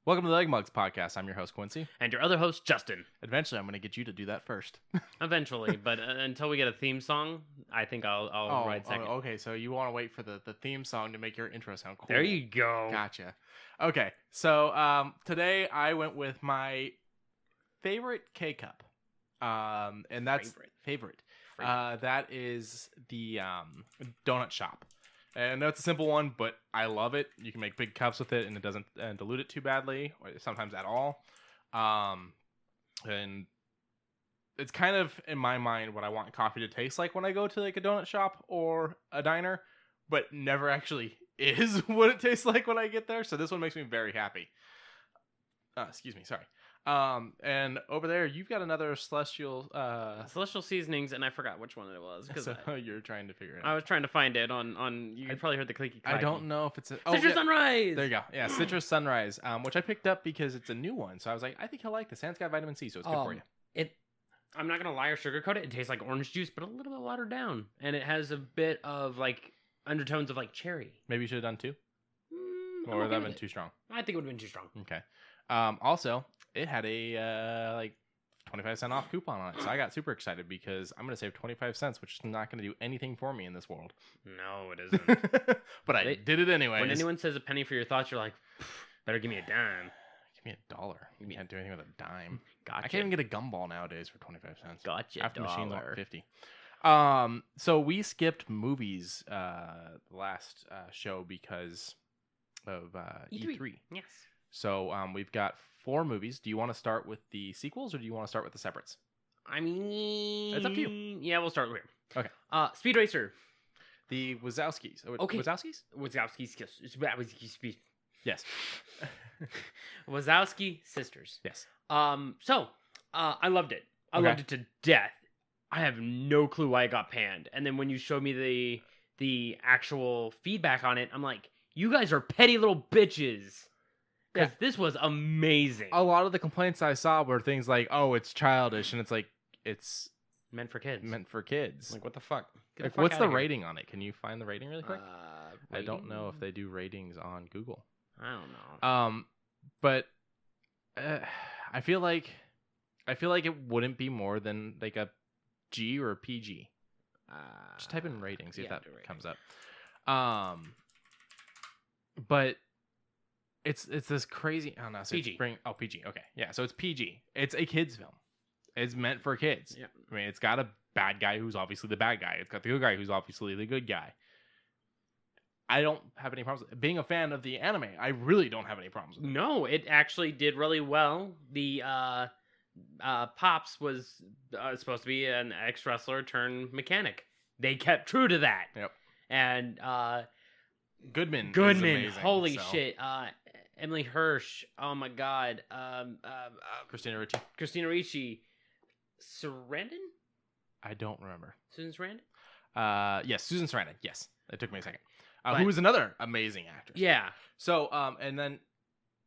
Welcome to the UglyMugsPodcast. I'm your host, Quincy. And your other host, Justin. Eventually, I'm going to get you to do that first. Eventually, but until we get a theme song, I think I'll ride second. Okay, so you want to wait for the theme song to make your intro sound cool. There you go. Gotcha. Okay, so today I went with my favorite K-Cup. And that's favorite. That is the donut shop. And I know it's a simple one, but I love it. You can make big cups with it, and it doesn't dilute it too badly, or sometimes at all. And it's kind of, in my mind, what I want coffee to taste like when I go to like a donut shop or a diner, but never actually is what it tastes like when I get there. So this one makes me very happy. Excuse me, sorry. And over there, you've got another Celestial Seasonings, and I forgot which one it was. So you're trying to figure it out. I was trying to find it on you probably heard the clicky clacky. I don't know if it's Citrus Sunrise! There you go. Yeah, Citrus Sunrise, which I picked up because it's a new one. So I was like, I think he'll like this. And it's got vitamin C, so it's good for you. I'm not going to lie or sugarcoat it. It tastes like orange juice, but a little bit watered down. And it has a bit of like undertones of like cherry. Maybe you should have done two? Or would that have been too strong? I think it would have been too strong. Okay. Also, it had a like 25% off coupon on it. So I got super excited because I'm going to save 25 cents, which is not going to do anything for me in this world. No, it isn't. But I did it anyway. When anyone says a penny for your thoughts, you're like, better give me a dime. Give me $1. You can't do anything with a dime. Gotcha. I can't even get a gumball nowadays for 25 cents. Gotcha. After machine lock 50. So we skipped movies last show because of E3. Yes. So we've got 4 movies. Do you want to start with the sequels or do you want to start with the separates? I mean, it's up to you. Yeah, we'll start here. Okay. Speed Racer. The Wazowskis. Okay. Wazowskis? Wazowskis. Yes. Wazowski sisters. Yes. I loved it. I loved it to death. I have no clue why it got panned. And then when you showed me the actual feedback on it, I'm like, you guys are petty little bitches. Because this was amazing. A lot of the complaints I saw were things like, oh, it's childish. And it's like, it's meant for kids. Like, what the fuck? Like, what's the rating on it? Can you find the rating really quick? Rating? I don't know if they do ratings on Google. I don't know. But I feel like it wouldn't be more than like a G or a PG. Just type in ratings, see if that comes up. But it's this crazy. Oh no, so PG. PG. Okay, yeah. So it's PG. It's a kids film. It's meant for kids. Yeah. I mean, it's got a bad guy who's obviously the bad guy. It's got the good guy who's obviously the good guy. I don't have any problems being a fan of the anime. I really don't have any problems with it. No, it actually did really well. The Pops was supposed to be an ex-wrestler turned mechanic. They kept true to that. Yep. And Goodman, amazing, holy shit. Emily Hirsch, oh my god. Christina Ricci. Sarandon? I don't remember. Susan Sarandon? Yes, Susan Sarandon. Yes, it took me a second. Who was another amazing actress. Yeah. So, and then...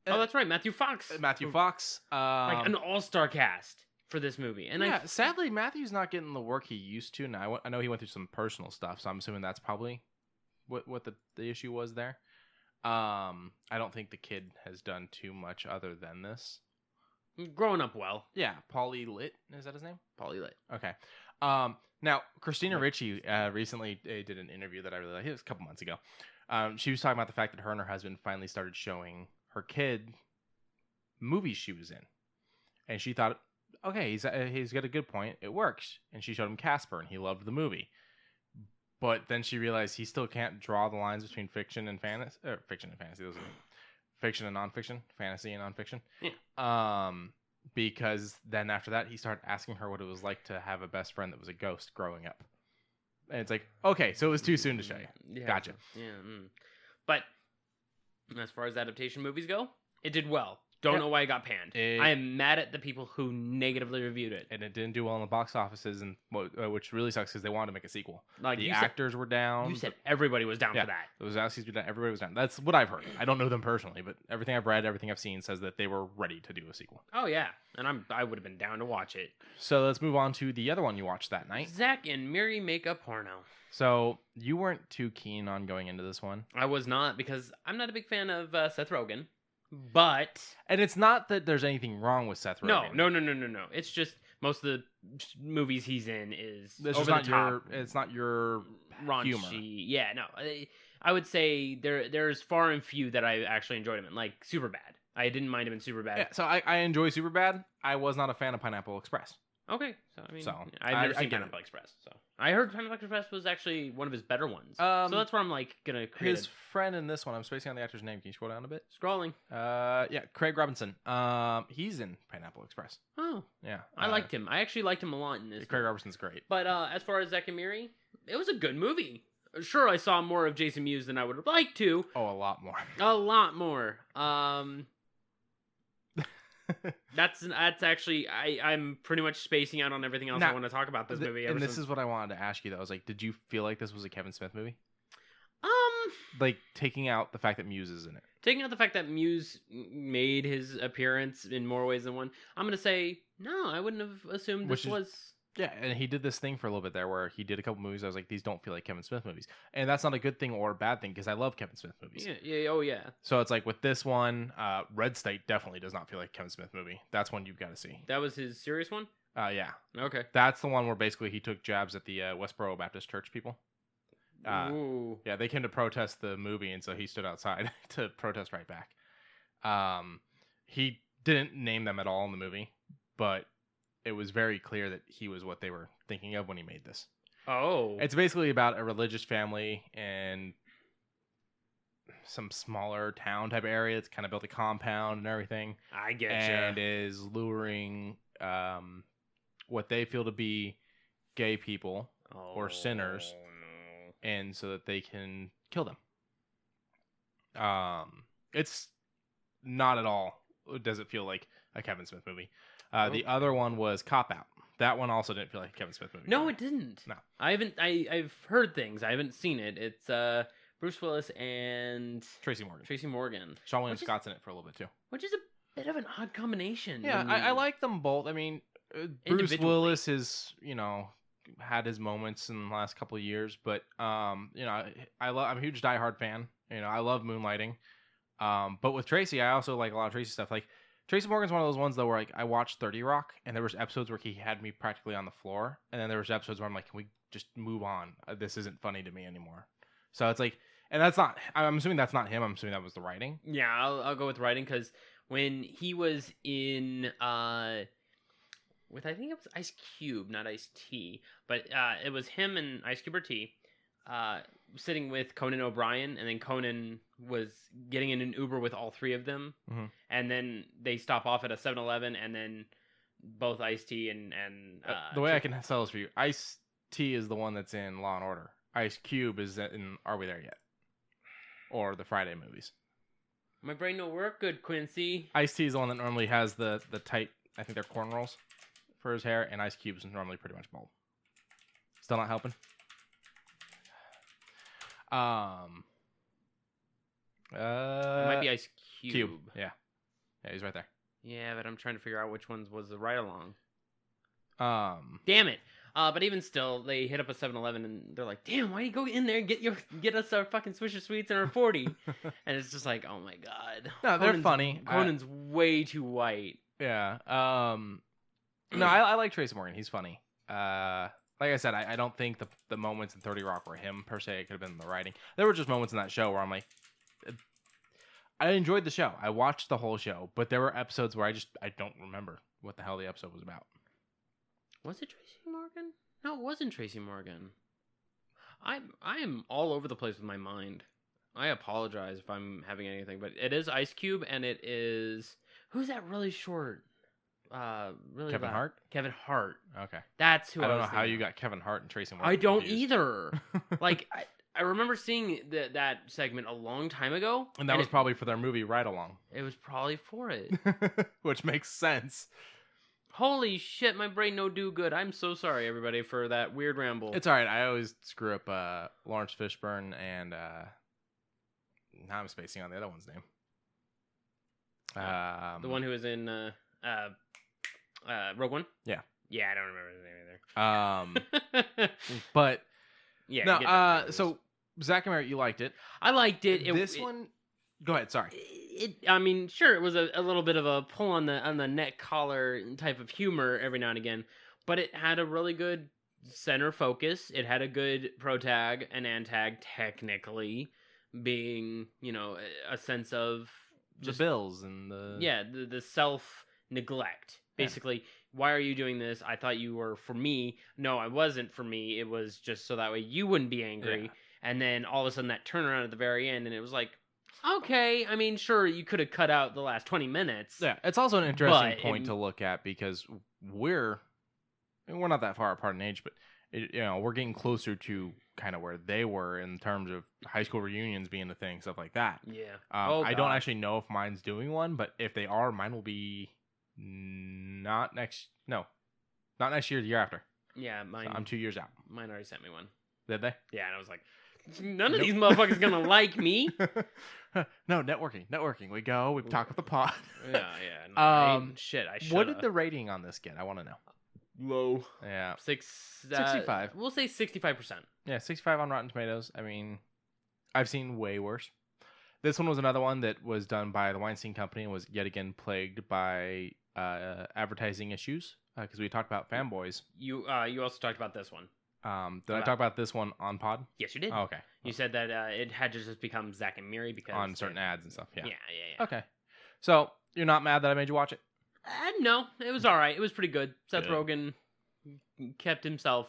oh, that's right, Matthew Fox. Matthew Fox. Like an all-star cast for this movie. And yeah, sadly, Matthew's not getting the work he used to. Now, I know he went through some personal stuff, so I'm assuming that's probably what the issue was there. I don't think the kid has done too much other than this. Growing up well. Yeah, Paulie Litt. Is that his name? Paulie Litt. Okay. Now, Christina Ricci recently did an interview that I really liked. It was a couple months ago. She was talking about the fact that her and her husband finally started showing her kid movies she was in. And she thought, okay, he's got a good point. It works. And she showed him Casper, and he loved the movie. But then she realized he still can't draw the lines between fiction and fantasy. Fiction and fantasy. Those are fiction and nonfiction. Fantasy and nonfiction. Yeah. Because then after that, he started asking her what it was like to have a best friend that was a ghost growing up. And it's like, okay, so it was too soon to show you. Yeah, gotcha. Yeah. But as far as adaptation movies go, it did well. Don't know why it got panned. I am mad at the people who negatively reviewed it. And it didn't do well in the box offices, and which really sucks because they wanted to make a sequel. Like the actors were down. You said everybody was down for that. The Wazowskis were down. Everybody was down. That's what I've heard. I don't know them personally, but everything I've read, everything I've seen says that they were ready to do a sequel. Oh, yeah. And I would have been down to watch it. So let's move on to the other one you watched that night. Zack and Miri Make a Porno. So you weren't too keen on going into this one? I was not, because I'm not a big fan of Seth Rogen. But And it's not that there's anything wrong with Seth Rogen. No. It's just most of the movies he's in is It's over not the top. it's not your raunchy. humor. Yeah, no. I would say there's far and few that I actually enjoyed him in, like Superbad. I didn't mind him in Superbad. Yeah, so I enjoy Superbad. I was not a fan of Pineapple Express. Okay, so I mean, So, I've never seen Pineapple Express. So I heard Pineapple Express was actually one of his better ones. So that's where I'm like gonna create his friend in this one. I'm spacing on the actor's name. Can you scroll down a bit? scrolling. Yeah, Craig Robinson. He's in Pineapple Express. Oh, Yeah, I liked him. I actually liked him a lot in this. Craig Robinson's great. But as far as Zack and Miri, it was a good movie. Sure, I saw more of Jason Mewes than I would have liked to. Oh, a lot more. A lot more. That's actually I'm pretty much spacing out on everything else I want to talk about this movie. And this is what I wanted to ask you though. I was like, did you feel like this was a Kevin Smith movie? Like taking out the fact that Mewes is in it. Taking out the fact that Mewes made his appearance in more ways than one, I'm gonna say no. I wouldn't have assumed this was. Yeah, and he did this thing for a little bit there where he did a couple movies. I was like, these don't feel like Kevin Smith movies. And that's not a good thing or a bad thing because I love Kevin Smith movies. Yeah, oh yeah. So it's like with this one, Red State definitely does not feel like a Kevin Smith movie. That's one you've got to see. That was his serious one? Yeah. Okay. That's the one where basically he took jabs at the Westboro Baptist Church people. Ooh. Yeah, they came to protest the movie, and so he stood outside to protest right back. He didn't name them at all in the movie, but it was very clear that he was what they were thinking of when he made this. Oh. It's basically about a religious family in some smaller town type area. It's kind of built a compound and everything. I get and is luring what they feel to be gay people or sinners, and so that they can kill them. It's not at all. Does it feel like a Kevin Smith movie? The other one was Cop Out. That one also didn't feel like a Kevin Smith movie. No, it didn't. No, I've heard things. I haven't seen it. It's Bruce Willis and Tracy Morgan. Sean William Scott's in it for a little bit too. Which is a bit of an odd combination. Yeah, I like them both. I mean, Bruce Willis has had his moments in the last couple of years, but I'm a huge Die Hard fan. I love Moonlighting. But with Tracy, I also like a lot of Tracy stuff. Like Tracy Morgan's one of those ones though where like I watched 30 Rock and there was episodes where he had me practically on the floor, and then there was episodes where I'm like, can we just move on? This isn't funny to me anymore. So it's like, and that's not. I'm assuming that's not him. I'm assuming that was the writing. Yeah, I'll go with writing because when he was in with I think it was Ice Cube, not Ice T, but it was him and Ice Cube or T. Sitting with Conan O'Brien, and then Conan was getting in an Uber with all three of them, and then they stop off at a 7-Eleven, and then both Ice-T and the way I can sell this for you, Ice-T is the one that's in Law and Order. Ice Cube is in Are We There Yet? Or the Friday movies. My brain don't work good, Quincy. Ice-T is the one that normally has the tight, I think they're cornrows for his hair, and Ice Cube is normally pretty much bald. Still not helping? It might be Ice Cube. Yeah, he's right there. Yeah, but I'm trying to figure out which ones was the ride along. Damn it. But even still, they hit up a 7-Eleven and they're like, "Damn, why do you go in there and get us our fucking Swisher Sweets and our 40?" And it's just like, oh my god. No, they're funny. Conan's way too white. Yeah. No, I like Tracy Morgan. He's funny. Like I said, I don't think the moments in 30 Rock were him per se. It could have been the writing. There were just moments in that show where I'm like, I enjoyed the show. I watched the whole show, but there were episodes where I don't remember what the hell the episode was about. Was it Tracy Morgan? No, it wasn't Tracy Morgan. I am all over the place with my mind. I apologize if I'm having anything, but it is Ice Cube, and it is who's that really short? Really Kevin Hart? Kevin Hart. Okay. That's who I don't know how you got Kevin Hart and Tracy Morgan. I don't confused. either. Like, I remember seeing that segment a long time ago. And that was probably for their movie Ride Along. It was probably for it. Which makes sense. Holy shit, my brain no do good. I'm so sorry, everybody, for that weird ramble. It's alright. I always screw up Lawrence Fishburne and now I'm spacing on the other one's name. The one who was in Rogue One? Yeah. Yeah, I don't remember his name either. But yeah. No, so Zack and Miri, you liked it. I liked it. This one, go ahead. Sorry. I mean, sure, it was a little bit of a pull on the neck collar type of humor every now and again, but it had a really good center focus. It had a good protag and antag, technically, being, a sense of The bills and the the self neglect. Yeah. Basically, why are you doing this? I thought you were for me. No, I wasn't for me. It was just so that way you wouldn't be angry. Yeah. And then all of a sudden that turnaround at the very end, and it was like, okay, I mean, sure, you could have cut out the last 20 minutes. Yeah, it's also an interesting But point to look at because we're not that far apart in age, but we're getting closer to kind of where they were in terms of high school reunions being a thing, stuff like that. Yeah. I don't actually know if mine's doing one, but if they are, mine will be not next year, the year after. Yeah, mine. So I'm 2 years out. Mine already sent me one. Did they? Yeah, and I was like, none of these motherfuckers gonna like me. No, networking. We go. We talk with the pod. Yeah. No, shit. I should. What did the rating on this get? I want to know. Low? Yeah, 65. We'll say 65%. Yeah, 65 on Rotten Tomatoes. I mean, I've seen way worse. This one was another one that was done by the Weinstein Company and was yet again plagued by advertising issues because we talked about fanboys. You also talked about this one. Did I talk about this one on pod? Yes, you did. Oh, okay. You said that it had to just become Zach and Miri because on certain ads and stuff. Yeah. Yeah. Okay. So you're not mad that I made you watch it? No, it was all right. It was pretty good. Seth Good. Rogen kept himself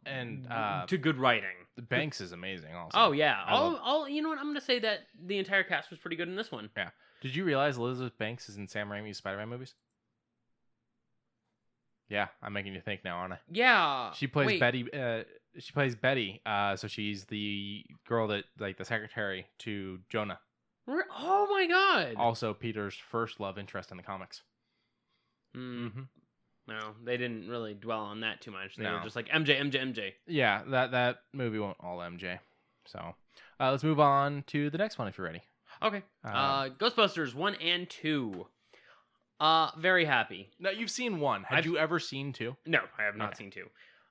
and to good writing. Banks is amazing also. Oh yeah. All you know what? I'm gonna say that the entire cast was pretty good in this one. Yeah. Did you realize Elizabeth Banks is in Sam Raimi's Spider-Man movies? Yeah, I'm making you think now, aren't I? Yeah. She plays Betty. She plays Betty. So she's the girl that, like, the secretary to Jonah. Oh my god. Also, Peter's first love interest in the comics. Mm-hmm. No, they didn't really dwell on that too much. They No. were just like MJ. Yeah, that movie won't all MJ. So let's move on to the next one if you're ready. Okay. Ghostbusters 1 and 2. Very happy. Now, you've seen one. Have you ever seen two? No, I have not seen 2.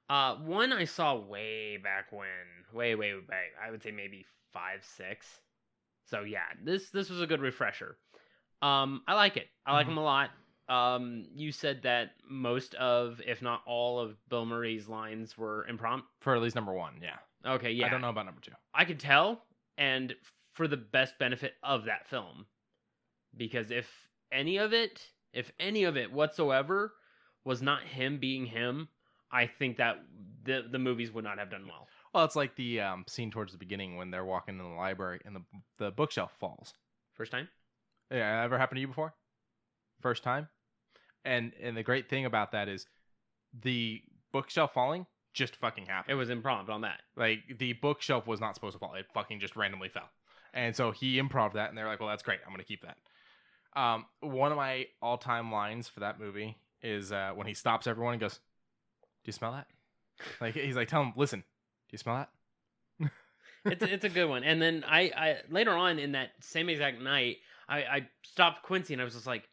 1 I saw way back when. Way back. I would say maybe 5, 6. So yeah, this was a good refresher. I like it. I like them a lot. You said that most of, if not all of Bill Murray's lines were impromptu. For at least number 1, yeah. Okay, yeah. I don't know about number 2. I could tell, and for the best benefit of that film. Because if any of it whatsoever was not him being him, I think that the movies would not have done well. Well, it's like the scene towards the beginning when they're walking in the library and the bookshelf falls. First time? Yeah, ever happened to you before? First time? And the great thing about that is the bookshelf falling just fucking happened. It was improv on that. Like, the bookshelf was not supposed to fall. It fucking just randomly fell. And so he improv that, and they're like, well, that's great. I'm going to keep that. One of my all-time lines for that movie is when he stops everyone and goes, do you smell that? Like, he's like, tell him, listen, do you smell that? It's a good one. And then I later on in that same exact night, I stopped Quincey and I was just like,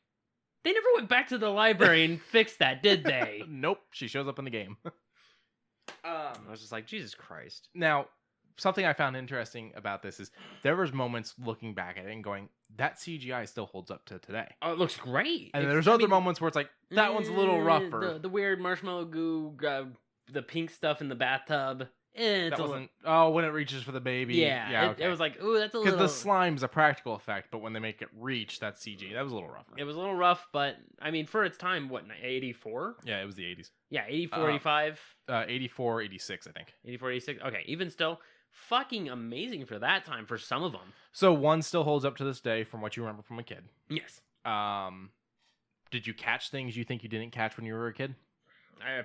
they never went back to the library and fixed that, did they? Nope. She shows up in the game. I was just like, Jesus Christ. Now, something I found interesting about this is there was moments looking back at it and going, that CGI still holds up to today. Oh, it looks great. And there's other moments where it's like, that one's a little rougher. The weird marshmallow goo, the pink stuff in the bathtub. That wasn't. When it reaches for the baby. Yeah. Okay. It was like, ooh, that's a little. Because the slime's a practical effect, but when they make it reach, that's CG. That was a little rougher. It was a little rough, but I mean, for its time, what, 84? Yeah, it was the 80s. Yeah, 84, 85. 84, 86, I think. 84, 86. Okay, even still, fucking amazing for that time for some of them. So one still holds up to this day from what you remember from a kid. Yes. Did you catch things you think you didn't catch when you were a kid?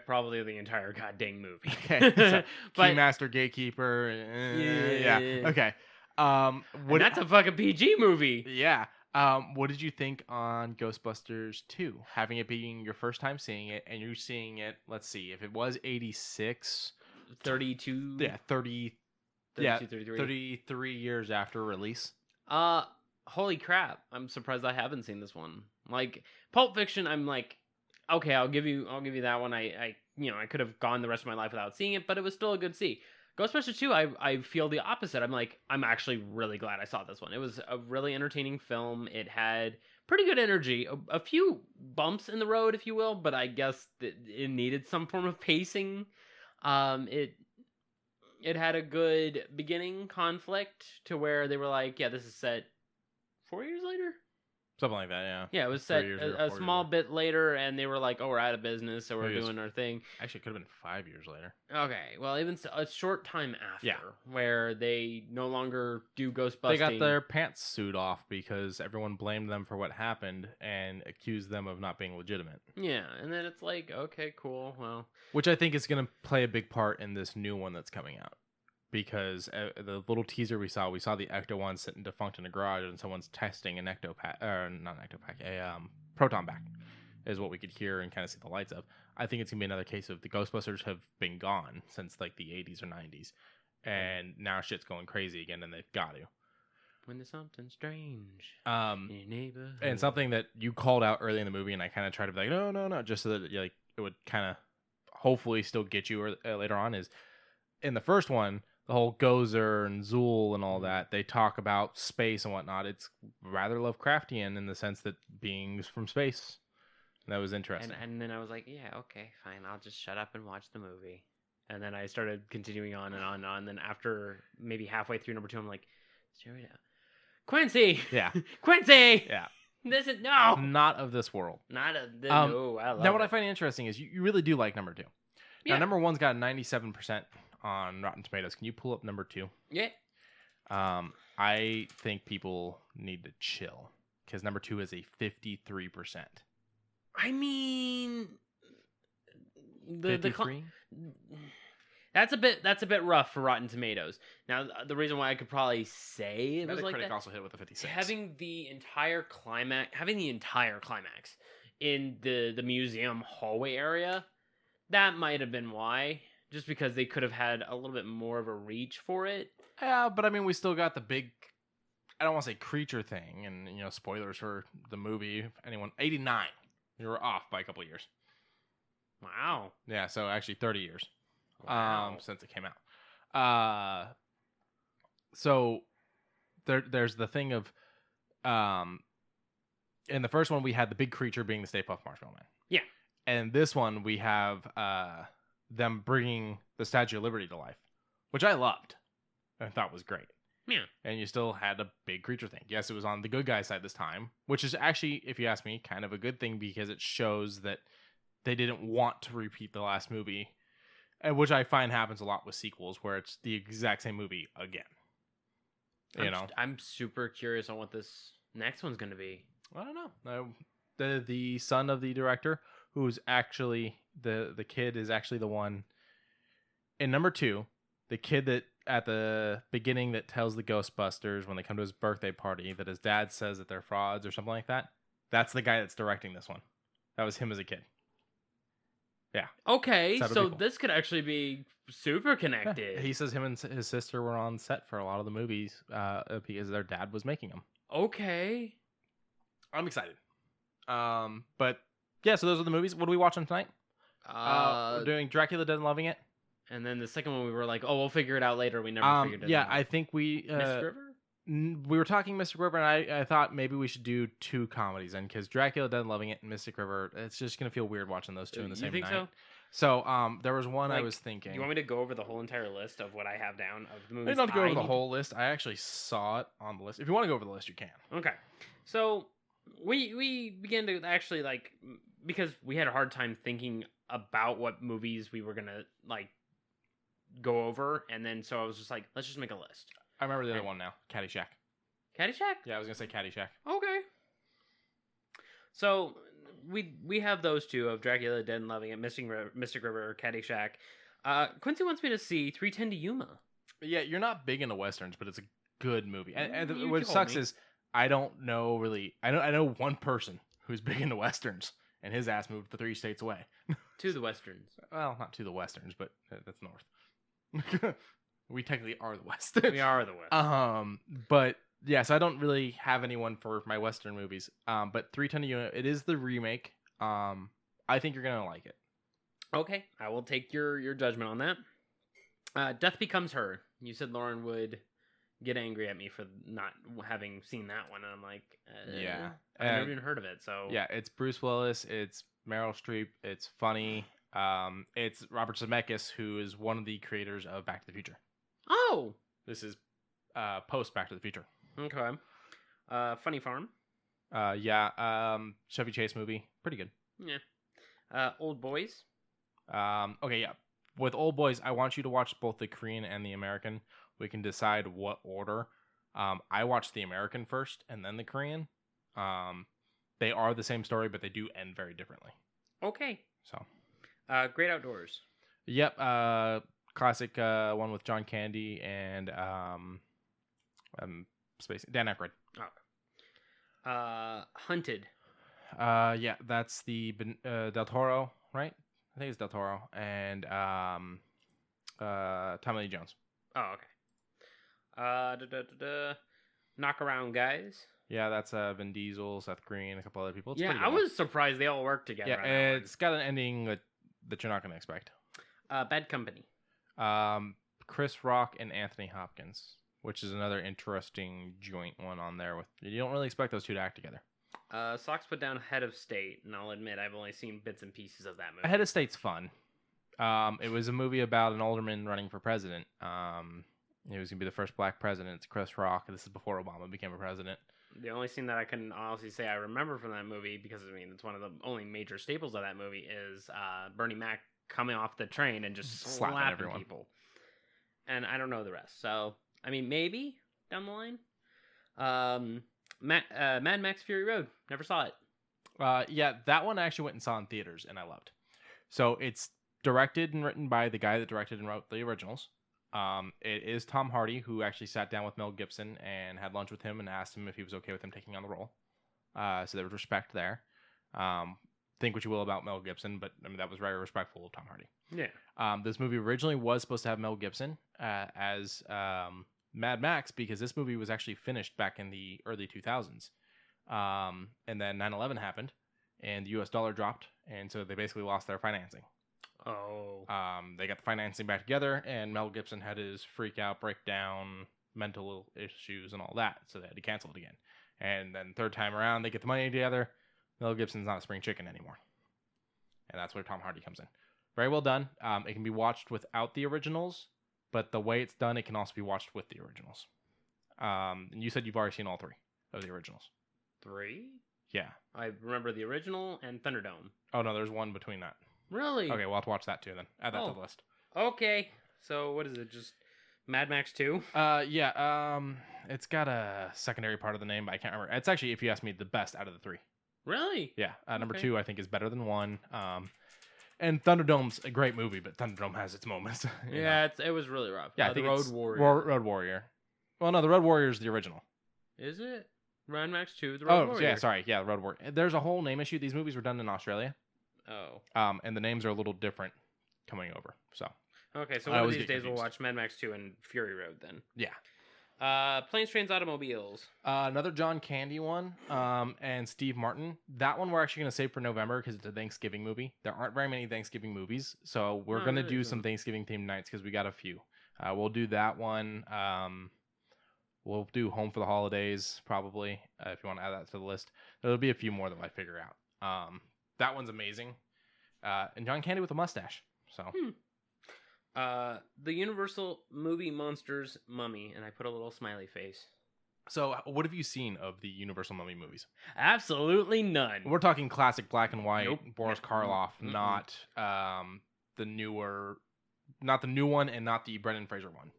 Probably the entire goddamn movie. Okay. So, but Keymaster, Gatekeeper. Yeah. Okay. and that's a fucking PG movie. Yeah. What did you think on Ghostbusters 2? Having it being your first time seeing it, and you're seeing it, let's see, if it was 86... 32? Yeah, 30... 32, yeah, 33. 33 years after release. Holy crap. I'm surprised I haven't seen this one. Like, Pulp Fiction, I'm like, okay, I'll give you that one. I could have gone the rest of my life without seeing it, but it was still a good see. Ghostbusters 2, I feel the opposite. I'm actually really glad I saw this one. It was a really entertaining film. It had pretty good energy, a few bumps in the road, if you will, but I guess that it needed some form of pacing. It had a good beginning conflict to where they were like, yeah, this is set 4 years later. Something like that, yeah. Yeah, it was 3 set years or a 4 small years bit later, and they were like, "Oh, we're out of business, so we're Maybe it was- doing our thing." Actually, it could have been 5 years later. Okay, well, even so, a short time after, Yeah. where they no longer do ghost They busting. got their pantsuit off because everyone blamed them for what happened and accused them of not being legitimate. Yeah, and then it's like, okay, cool, well, Which I think is going to play a big part in this new one that's coming out. Because the little teaser we saw the Ecto one sitting defunct in a garage, and someone's testing an Ecto pack, or not an Ecto pack, a proton pack, is what we could hear and kind of see the lights of. I think it's gonna be another case of the Ghostbusters have been gone since like the 80s or 90s, and now shit's going crazy again, and they've got to. when there's something strange Um, in your neighborhood. and something that you called out early in the movie, and I kind of tried to be like, no, just so that like it would kind of hopefully still get you later on, is in the first one. The whole Gozer and Zool and all that, they talk about space and whatnot. It's rather Lovecraftian in the sense that beings from space. That was interesting. And then I was like, yeah, okay, fine, I'll just shut up and watch the movie. And then I started continuing on and on and on. Then after maybe halfway through number 2, I'm like, Quincy! Yeah. Quincy! Yeah. This is, no! Not of this world. Not a, no, I love Now, what it. I find interesting is you really do like number 2. Yeah. Now, number 1's got a 97% on Rotten Tomatoes. Can you pull up number 2? Yeah. I think people need to chill because number 2 is a 53%. I mean, the 53? that's a bit rough for Rotten Tomatoes. Now, the reason why I could probably say it was like Metacritic that, also hit with a 56. having the entire climax in the museum hallway area, that might have been why. Just because they could have had a little bit more of a reach for it. Yeah, but I mean, we still got the big, I don't want to say creature thing, and, spoilers for the movie. If anyone, 89. You were off by a couple of years. Wow. Yeah, so actually 30 years since it came out. So there's the thing of, in the first one, we had the big creature being the Stay Puft Marshmallow Man. Yeah. And this one, we have them bringing the Statue of Liberty to life, which I loved and thought was great. Yeah. And you still had a big creature thing. Yes, it was on the good guy side this time, which is actually, if you ask me, kind of a good thing because it shows that they didn't want to repeat the last movie, and which I find happens a lot with sequels where it's the exact same movie again. I'm super curious on what this next one's going to be. I don't know. The son of the director, who's actually the kid, is actually the one in number 2. The kid that at the beginning that tells the Ghostbusters when they come to his birthday party that his dad says that they're frauds or something like that. That's the guy that's directing this one. That was him as a kid. Yeah. Okay, That'd so be cool. this could actually be super connected. Yeah. He says him and his sister were on set for a lot of the movies because their dad was making them. Okay. I'm excited. But yeah, so those are the movies. What are we watching tonight? We're doing Dracula Dead and Loving It. And then the second one, we were like, "Oh, we'll figure it out later." We never figured it out. Yeah, I think we Mr. River? we were talking Mystic River, and I thought maybe we should do 2 comedies, and because Dracula Dead and Loving It and Mystic River, it's just gonna feel weird watching those 2 in the same You think night. so? So there was one I Like, was thinking. You want me to go over the whole entire list of what I have down of the movies? Maybe not to go over the need- whole list. I actually saw it on the list. If you want to go over the list, you can. Okay, so we began to actually because we had a hard time thinking about what movies we were gonna go over, and then so I was just like, let's just make a list. I remember the other one now. Caddyshack. Caddyshack? Yeah, I was gonna say Caddyshack. Okay. So we have those 2 of Dracula Dead and Loving It, Mystic River, Caddyshack. Quincy wants me to see 3:10 to Yuma. Yeah, you're not big into westerns, but it's a good movie. And You what told sucks me. is I don't know really. I know one person who's big into westerns, and his ass moved 3 states away. To the westerns. Well, not to the westerns, but that's north. We technically are the West. We are the West. But yes, I don't really have anyone for my Western movies. But 3:10 to Yuma, it is the remake. I think you're gonna like it. Okay, I will take your judgment on that. Death Becomes Her. You said Lauren would get angry at me for not having seen that one, and I'm like, Yeah. I've never even heard of it. So Yeah, it's Bruce Willis, it's Meryl Streep, it's funny. It's Robert Zemeckis, who is one of the creators of Back to the Future. Oh, This is post Back to the Future. okay. Funny Farm. Chevy Chase movie, pretty good. Yeah. Old Boys. Okay, yeah. With Old Boys, I want you to watch both the Korean and the American. We can decide what order. I watched the American first and then the Korean. They are the same story, but they do end very differently. Okay. So, Great Outdoors. yep. Classic one with John Candy and Dan Aykroyd. Hunted. Yeah, that's the Del Toro, right? I think it's Del Toro and Tommy Lee Jones. Oh, okay. Knock Around Guys. Yeah, that's Vin Diesel, Seth Green, a couple other people. It's Yeah, pretty I good was surprised they all worked together. one. on Yeah, that it's got an ending that you're not going to expect. Bad Company. Chris Rock and Anthony Hopkins, which is another interesting joint one on there. With you don't really expect those two to act together. Socks Put Down, Head of State, and I'll admit I've only seen bits and pieces of that movie. Head of State's fun. It was a movie about an alderman running for president. He was going to be the first black president. It's Chris Rock. This is before Obama became a president. The only scene that I can honestly say I remember from that movie, because I mean it's one of the only major staples of that movie, is Bernie Mac coming off the train and just slapping everyone. people. And I don't know the rest. So I mean, maybe down the line. Mad Max Fury Road. Never saw it. Yeah, that one I actually went and saw in theaters, and I loved. So it's directed and written by the guy that directed and wrote the originals. It is Tom Hardy, who actually sat down with Mel Gibson and had lunch with him and asked him if he was okay with him taking on the role. So there was respect there. Think what you will about Mel Gibson, but I mean that was very respectful of Tom Hardy. Yeah. This movie originally was supposed to have Mel Gibson as Mad Max, because this movie was actually finished back in the early 2000s. And then 9/11 happened, and the U.S. dollar dropped, and so they basically lost their financing. Oh. They got the financing back together, and Mel Gibson had his freak out, breakdown, mental issues, and all that, so they had to cancel it again. And then third time around, they get the money together. Mel Gibson's not a spring chicken anymore, and that's where Tom Hardy comes in. Very well done. It can be watched without the originals, but the way it's done, it can also be watched with the originals. And you said you've already seen all three of the originals. 3? Yeah. I remember the original and Thunderdome. Oh no, there's one between that. Really? Okay, we'll have to watch that too then. Add that to the list. Okay. So what is it? Just Mad Max 2? Yeah. It's got a secondary part of the name, but I can't remember. It's actually, if you ask me, the best out of the 3. Really? Yeah. Number Okay. 2, I think, is better than 1. And Thunderdome's a great movie, but Thunderdome has its moments. you know? Yeah, it was really rough. Yeah, I the think Road it's Warrior. Road Warrior. Well, no, the Road Warrior is the original. Is it? Mad Max 2, the Road Warrior. Yeah, sorry. Yeah, Road Warrior. There's a whole name issue. These movies were done in Australia. Oh. And the names are a little different coming over. So. Okay, so I one of always these get days we'll confused. watch Mad Max 2 and Fury Road then. Yeah. Planes, Trains, Automobiles. Another John Candy one, and Steve Martin. That one we're actually going to save for November because it's a Thanksgiving movie. There aren't very many Thanksgiving movies, so we're going to really do isn't. some Thanksgiving themed nights because we got a few. We'll do that one. We'll do Home for the Holidays probably if you want to add that to the list. There'll be a few more that I figure out. That one's amazing, and John Candy with a mustache. So. The Universal Movie Monsters Mummy, and I put a little smiley face. So, what have you seen of the Universal Mummy movies? Absolutely none. We're talking classic black and white, Nope. Boris Nope. Karloff, Mm-mm. not the newer, not the new one, and not the Brendan Fraser one.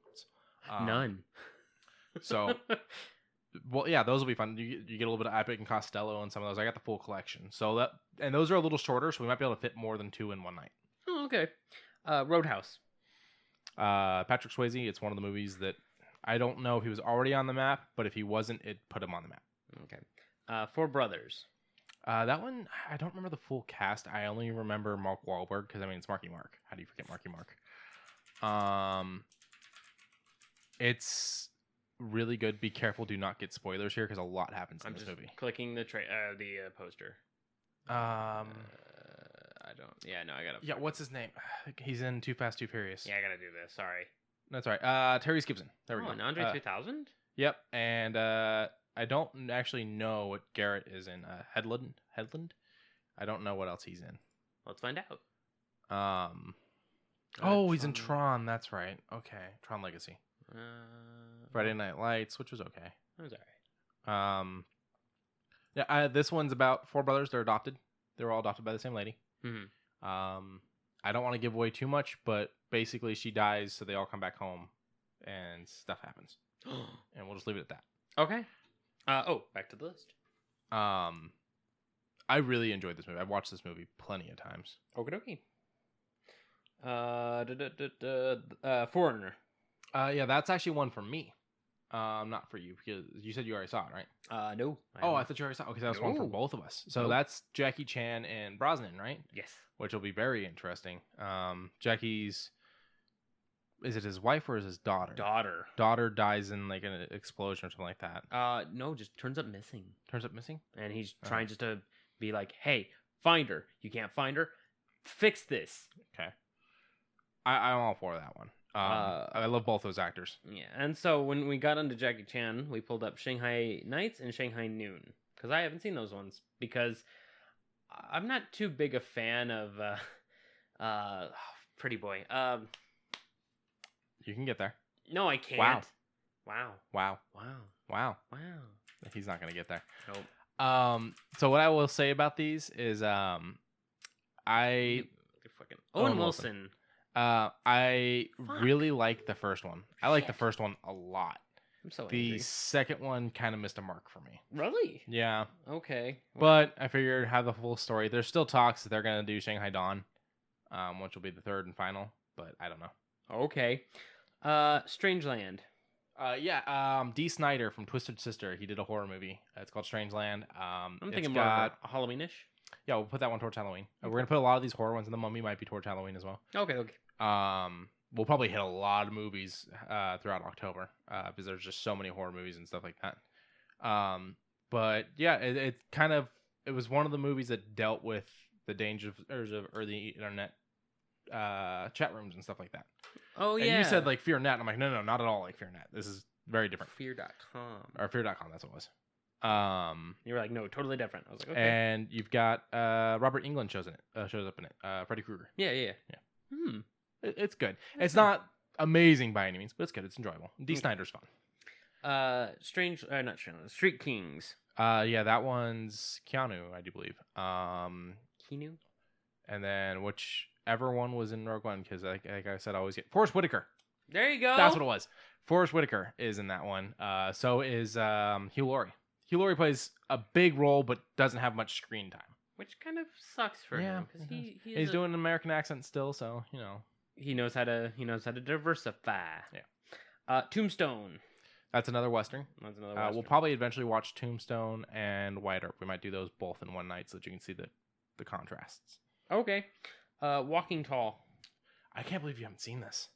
None. So, well, yeah, those will be fun. You get a little bit of Epic and Costello and some of those. I got the full collection. So and those are a little shorter, so we might be able to fit more than 2 in one night. Oh, okay. Roadhouse. Patrick Swayze. It's one of the movies that I don't know if he was already on the map, but if he wasn't, it put him on the map. Okay. Four Brothers. That one, I don't remember the full cast. I only remember Mark Wahlberg because, I mean, it's Marky Mark. How do you forget Marky Mark? It's really good. Be careful. Do not get spoilers here because a lot happens in I'm this just movie. clicking the poster. I don't. Yeah, no, I gotta. Yeah, what's his name? He's in Too Fast, Too Furious. Yeah, I gotta do this. Sorry. That's right. Terry Gibson. There we go. An Andre 3000? Yep. And I don't actually know what Garrett is in. Headland? I don't know what else he's in. Let's find out. He's in Tron. That's right. Okay. Tron Legacy. Friday Night Lights, which was okay. That was all right. Yeah, this one's about 4 brothers. They're adopted. They were all adopted by the same lady. Mm-hmm. I don't want to give away too much, but basically she dies, so they all come back home, and stuff happens. And we'll just leave it at that. Okay. Back to the list. I really enjoyed this movie. I've watched this movie plenty of times. Okie dokie. Foreigner. Yeah, that's actually one for me. Not for you, because you said you already saw it, right? No. I thought you already saw it. Okay, that was one for both of us. So that's Jackie Chan and Brosnan, right? Yes. Which will be very interesting. Jackie's... Is it his wife or is his daughter? Daughter dies in like an explosion or something like that. No, just turns up missing. Turns up missing? And he's trying just to be like, hey, find her. You can't find her. Fix this. Okay. I'm all for that one. I love both those actors. Yeah, and so when we got into Jackie Chan, we pulled up Shanghai Nights and Shanghai Noon. Because I haven't seen those ones. Because I'm not too big a fan of Pretty Boy. You can get there. No, I can't. Wow. He's not going to get there. Nope. So what I will say about these is Owen Wilson. I really like the first one. I like the first one a lot. I'm so The angry. second one kind of missed a mark for me. Really? Yeah. Okay. But I figured have the full story. There's still talks that they're going to do Shanghai Dawn, which will be the third and final, but I don't know. Okay. Strangeland. Dee Snider from Twisted Sister. He did a horror movie. It's called Strangeland. I'm thinking more a Halloween-ish. Yeah, we'll put that one towards Halloween. We're going to put a lot of these horror ones, and The Mummy might be towards Halloween as well. Okay. We'll probably hit a lot of movies throughout October because there's just so many horror movies and stuff like that. But yeah, it was one of the movies that dealt with the dangers of early internet chat rooms and stuff like that. Oh, yeah. And you said like FearNet. And I'm like, no, not at all like FearNet. This is very different. Fear.com. Or Fear.com, that's what it was. You were like, no, totally different. I was like, okay. And you've got Robert Englund shows up in it. Freddy Krueger. Yeah. It's good. It's not amazing by any means, but it's good. It's enjoyable. Dee Snider's fun. Street Kings. Yeah, that one's Keanu, I do believe. Keanu? And then whichever one was in Rogue One, because like I said, I always get Forrest Whitaker. There you go. That's what it was. Forrest Whitaker is in that one. So is Hugh Laurie. Hugh Laurie plays a big role, but doesn't have much screen time. Which kind of sucks for him because he's doing an American accent still, so you know he knows how to diversify. Yeah. Tombstone. That's another Western. We'll probably eventually watch Tombstone and Wyatt Earp. We might do those both in one night so that you can see the contrasts. Okay. Walking Tall. I can't believe you haven't seen this.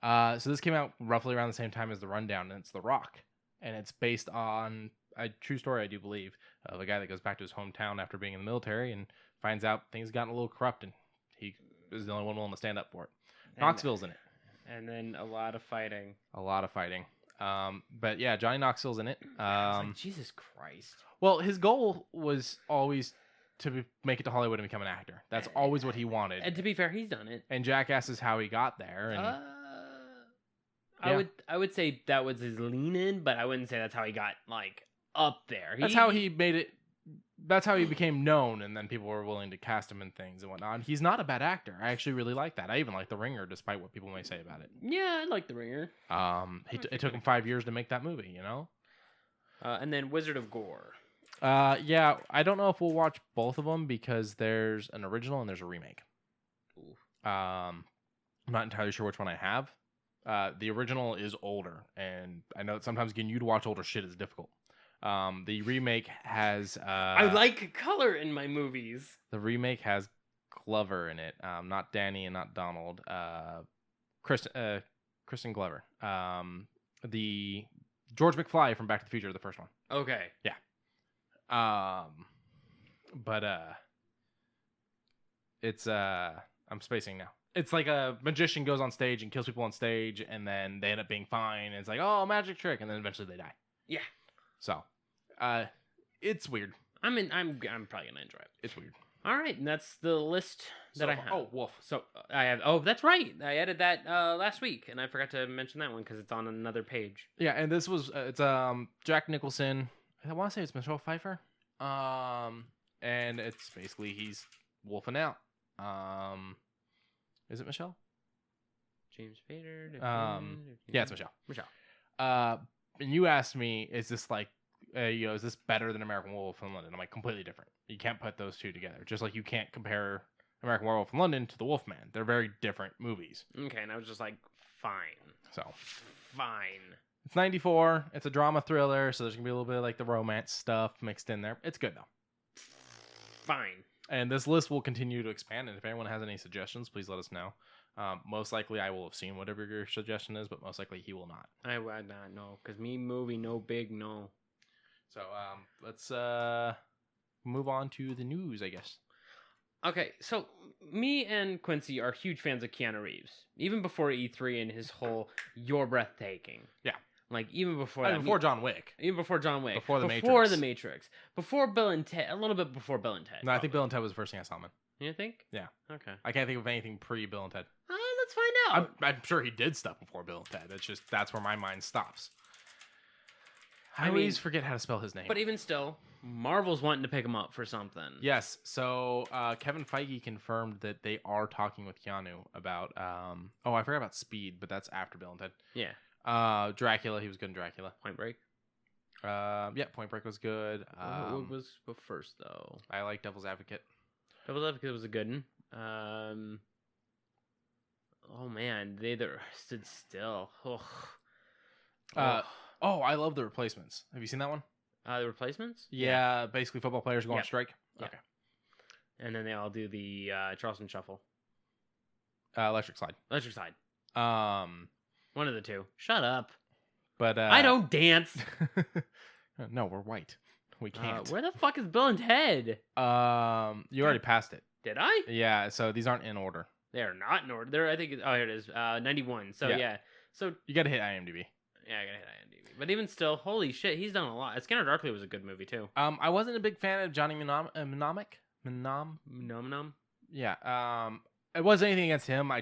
So this came out roughly around the same time as The Rundown, and it's The Rock. And it's based on a true story, I do believe, of a guy that goes back to his hometown after being in the military and finds out things have gotten a little corrupt, and he is the only one willing to stand up for it. Knoxville's in it. And then a lot of fighting. But yeah, Johnny Knoxville's in it. I was like, Jesus Christ. Well, his goal was always to make it to Hollywood and become an actor. That's always what he wanted. And to be fair, he's done it. And Jackass is how he got there. And I would say that was his lean in, but I wouldn't say that's how he got like up there. That's how he made it. That's how he became known, and then people were willing to cast him in things and whatnot. He's not a bad actor. I actually really like that. I even like The Ringer, despite what people may say about it. Yeah, I like The Ringer. It took him 5 years to make that movie, you know. And then Wizard of Gore. Yeah, I don't know if we'll watch both of them because there's an original and there's a remake. Ooh. I'm not entirely sure which one I have. The original is older, and I know that sometimes getting you to watch older shit is difficult. The remake has I like color in my movies. The remake has Glover in it, not Danny and not Donald. Kristen Glover. The George McFly from Back to the Future, the first one. Okay. Yeah. But it's I'm spacing now. it's like a magician goes on stage and kills people on stage, and then they end up being fine. And it's like, oh, magic trick, and then eventually they die. Yeah. So, it's weird. I'm probably gonna enjoy it. It's weird. All right, and that's the list that I have. Oh, Wolf. So I have. Oh, that's right. I added that last week, and I forgot to mention that one because it's on another page. Yeah, and this was it's Jack Nicholson. I want to say it's Michelle Pfeiffer. And it's basically he's wolfing out. Is it Michelle? James Spader. Yeah, it's Michelle. Michelle. And you asked me, is this like, is this better than American Werewolf in London? I'm like, completely different. You can't put those two together. Just like you can't compare American Werewolf in London to The Wolfman. They're very different movies. Okay, and I was just like, fine. So, fine. It's 94. It's a drama thriller, so there's gonna be a little bit of like the romance stuff mixed in there. It's good though. Fine. And this list will continue to expand. And if anyone has any suggestions, please let us know. Most likely, I will have seen whatever your suggestion is, but most likely he will not. I would not know because me movie no big no. So let's move on to the news, I guess. Okay, so me and Quincy are huge fans of Keanu Reeves, even before E3 and his whole "You're breathtaking." Yeah. Like even before that, before John Wick, even before John Wick, before the Matrix, before Bill and Ted, a little bit before Bill and Ted. No, I think Bill and Ted was the first thing I saw him in. You think? Yeah. Okay. I can't think of anything pre Bill and Ted. Let's find out. I'm sure he did stuff before Bill and Ted. It's just that's where my mind stops. I always forget how to spell his name. But even still, Marvel's wanting to pick him up for something. Yes. So Kevin Feige confirmed that they are talking with Keanu about. I forgot about Speed, but that's after Bill and Ted. Yeah. Dracula, he was good in Dracula. Point Break. Yeah, Point Break was good. What was first though? I like Devil's Advocate. Devil's Advocate was a good one. Oh man, they stood still. I love The Replacements. Have you seen that one? The Replacements? Yeah, basically football players go on strike. Yeah. Okay. And then they all do the Charleston Shuffle. Electric Slide. Electric Slide. One of the two. Shut up. But I don't dance. No, we're white. We can't. Where the fuck is Bill and Ted? You already passed it. Did I? Yeah, so these aren't in order. They're not in order. I think. Here it is. 91. So yeah. So you got to hit IMDb. Yeah, I gotta hit IMDb. But even still, holy shit, he's done a lot. Scanner Darkly was a good movie too. I wasn't a big fan of Johnny Mnemonic. Nom. Yeah. It wasn't anything against him. I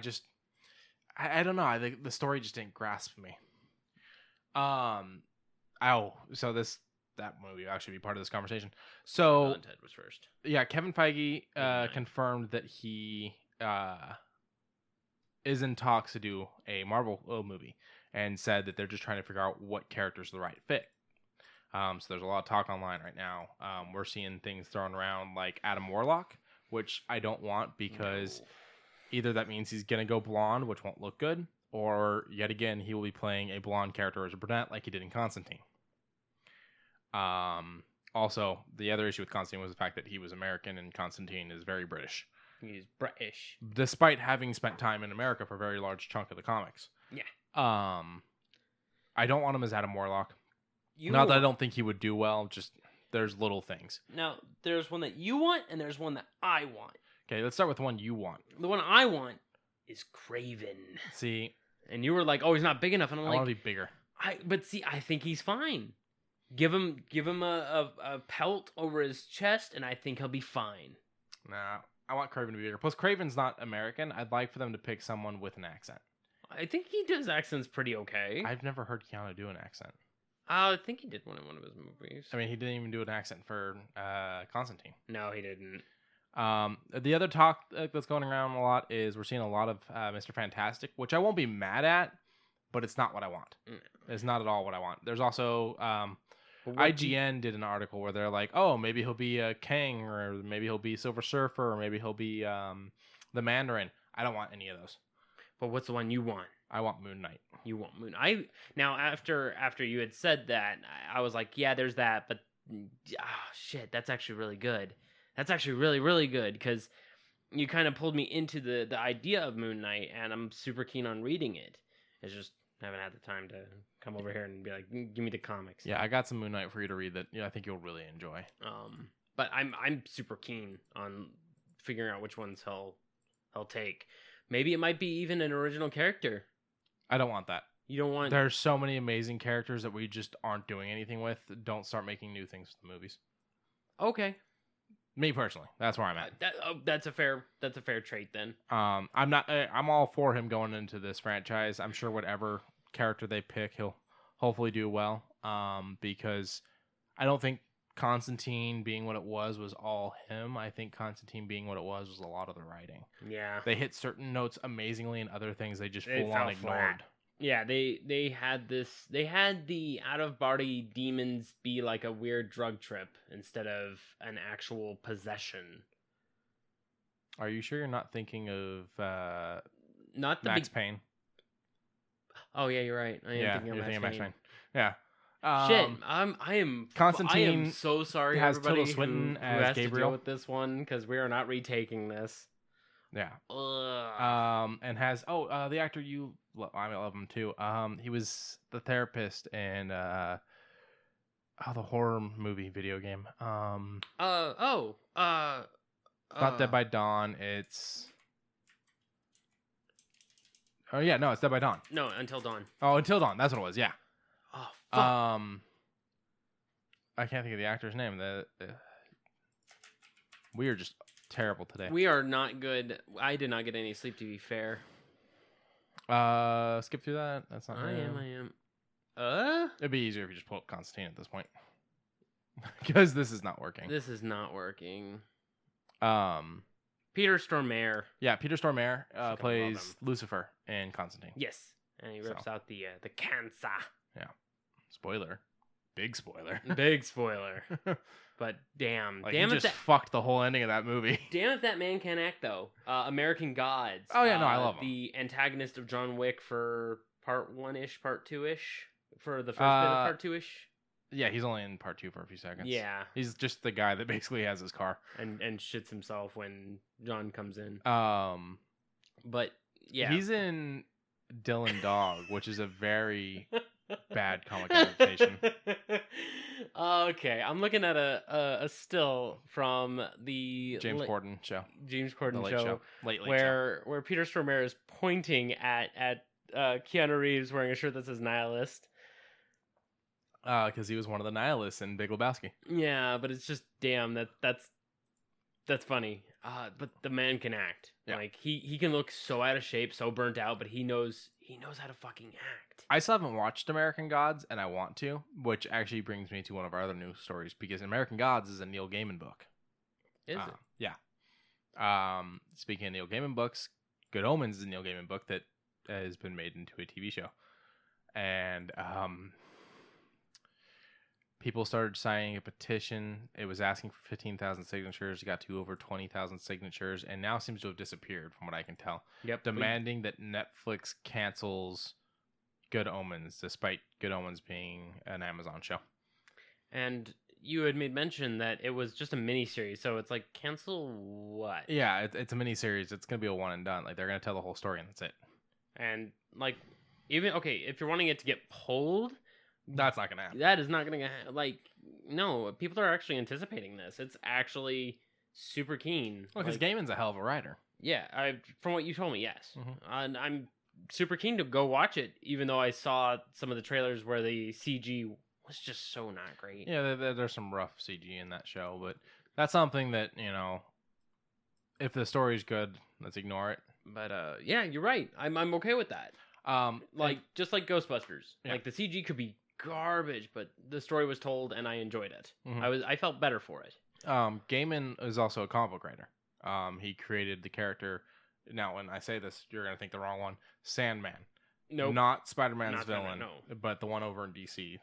don't know. The story just didn't grasp me. So that movie will actually be part of this conversation. So Bill and Ted was first. Yeah, Kevin Feige confirmed that he is in talks to do a Marvel movie, and said that they're just trying to figure out what character's the right fit. So there's a lot of talk online right now. We're seeing things thrown around like Adam Warlock, which I don't want because either that means he's going to go blonde, which won't look good, or yet again, he will be playing a blonde character as a brunette like he did in Constantine. Also, the other issue with Constantine was the fact that he was American and Constantine is very British. He's British. Despite having spent time in America for a very large chunk of the comics. Yeah. I don't want him as Adam Warlock. Not that I don't think he would do well, just there's little things. Now, there's one that you want, and there's one that I want. Okay, let's start with the one you want. The one I want is Kraven. See? And you were like, oh, he's not big enough. And I'm like, I want to be bigger. I think he's fine. Give him a pelt over his chest, and I think he'll be fine. Nah, I want Kraven to be bigger. Plus, Kraven's not American. I'd like for them to pick someone with an accent. I think he does accents pretty okay. I've never heard Keanu do an accent. I think he did one in one of his movies. I mean, he didn't even do an accent for Constantine. No, he didn't. The other talk that's going around a lot is we're seeing a lot of Mr. Fantastic, which I won't be mad at, but it's not what I want. It's not at all what I want. There's also IGN did an article where they're like, oh, maybe he'll be a Kang, or maybe he'll be Silver Surfer, or maybe he'll be the Mandarin. I don't want any of those. But what's the one you want? I want Moon Knight. You want Moon Knight? Now, after you had said that, I was like, yeah, there's that, but shit, that's actually really good. That's actually really, really good, because you kind of pulled me into the idea of Moon Knight, and I'm super keen on reading it. It's just haven't had the time to come over here and be like, give me the comics. Yeah, I got some Moon Knight for you to read that I think you'll really enjoy. But I'm super keen on figuring out which ones he'll take. Maybe it might be even an original character. I don't want that. You don't want... There's so many amazing characters that we just aren't doing anything with. Don't start making new things for the movies. Okay. Me personally, that's where I'm at. That's a fair trait then. I'm all for him going into this franchise. I'm sure whatever character they pick, he'll hopefully do well. Because I don't think Constantine being what it was all him. I think Constantine being what it was a lot of the writing. Yeah. They hit certain notes amazingly, and other things they just They full on fell ignored. flat. Yeah, they had the out of body demons be like a weird drug trip instead of an actual possession. Are you sure you're not thinking of Not the Max Payne? Oh yeah, you're right. I am You're thinking of Max Payne. Yeah. Shit, I am Constantine so sorry, has everybody Tilda Swinton who as has to Gabriel. deal with this one because we are not retaking this. Yeah. Ugh. And has the actor I love him too. He was the therapist in the horror movie video game. It's not Dead by Dawn. It's it's Dead by Dawn. No, Until Dawn. Oh, Until Dawn. That's what it was. Yeah. Oh, fuck. I can't think of the actor's name. We are just terrible today. We are not good. I did not get any sleep, to be fair. Skip through that. That's not. I am. It'd be easier if you just pull up Constantine at this point, because this is not working. This is not working. Peter Stormare. Yeah, Peter Stormare Fucking plays love him. Lucifer in Constantine. Yes, and he rips out the cancer. Yeah, spoiler, big spoiler, Big spoiler. But damn, like, damn he it, just fucked the whole ending of that movie. damn if that man can act though. American Gods. Oh yeah, no, I love him. The antagonist of John Wick for part 1-ish, part 2-ish, for the first bit of part 2-ish. Yeah, he's only in part 2 for a few seconds. Yeah, he's just the guy that basically has his car and shits himself when John comes in. But yeah, he's in Dylan Dog, which is a very bad comic adaptation. Okay, I'm looking at a still from the James Corden show. James Corden Late show. Late where Peter Stormare is pointing at Keanu Reeves wearing a shirt that says Nihilist. Because he was one of the nihilists in Big Lebowski. Yeah, but it's just damn that's funny. But the man can act. Yeah. Like he can look so out of shape, so burnt out, but he knows how to fucking act. I still haven't watched American Gods, and I want to, which actually brings me to one of our other news stories, because American Gods is a Neil Gaiman book. Is it? Yeah. Speaking of Neil Gaiman books, Good Omens is a Neil Gaiman book that has been made into a TV show. And people started signing a petition. It was asking for 15,000 signatures. It got to over 20,000 signatures, and now seems to have disappeared from what I can tell. Yep. Demanding that Netflix cancels Good Omens, despite Good Omens being an Amazon show. And you had made mention that it was just a mini-series, so it's like, cancel what? Yeah, it's a mini-series. It's going to be a one and done. Like, they're going to tell the whole story, and that's it. And, like, even, okay, if you're wanting it to get pulled... That's not going to happen. That is not going to happen. Like, no, people are actually anticipating this. It's actually super keen. Well, because Gaiman's a hell of a writer. Yeah, from what you told me, yes. Mm-hmm. And I'm super keen to go watch it, even though I saw some of the trailers where the CG was just so not great. Yeah, there's some rough CG in that show, but that's something that, if the story's good, let's ignore it. But yeah, you're right. I'm okay with that. Just like Ghostbusters. Yeah. Like the CG could be garbage, but the story was told and I enjoyed it. Mm-hmm. I felt better for it. Gaiman is also a comic book writer. He created the character. Now, when I say this, you're gonna think the wrong one. Sandman. Nope. Not Spider-Man's Not villain, Spider-Man, no. But the one over in DC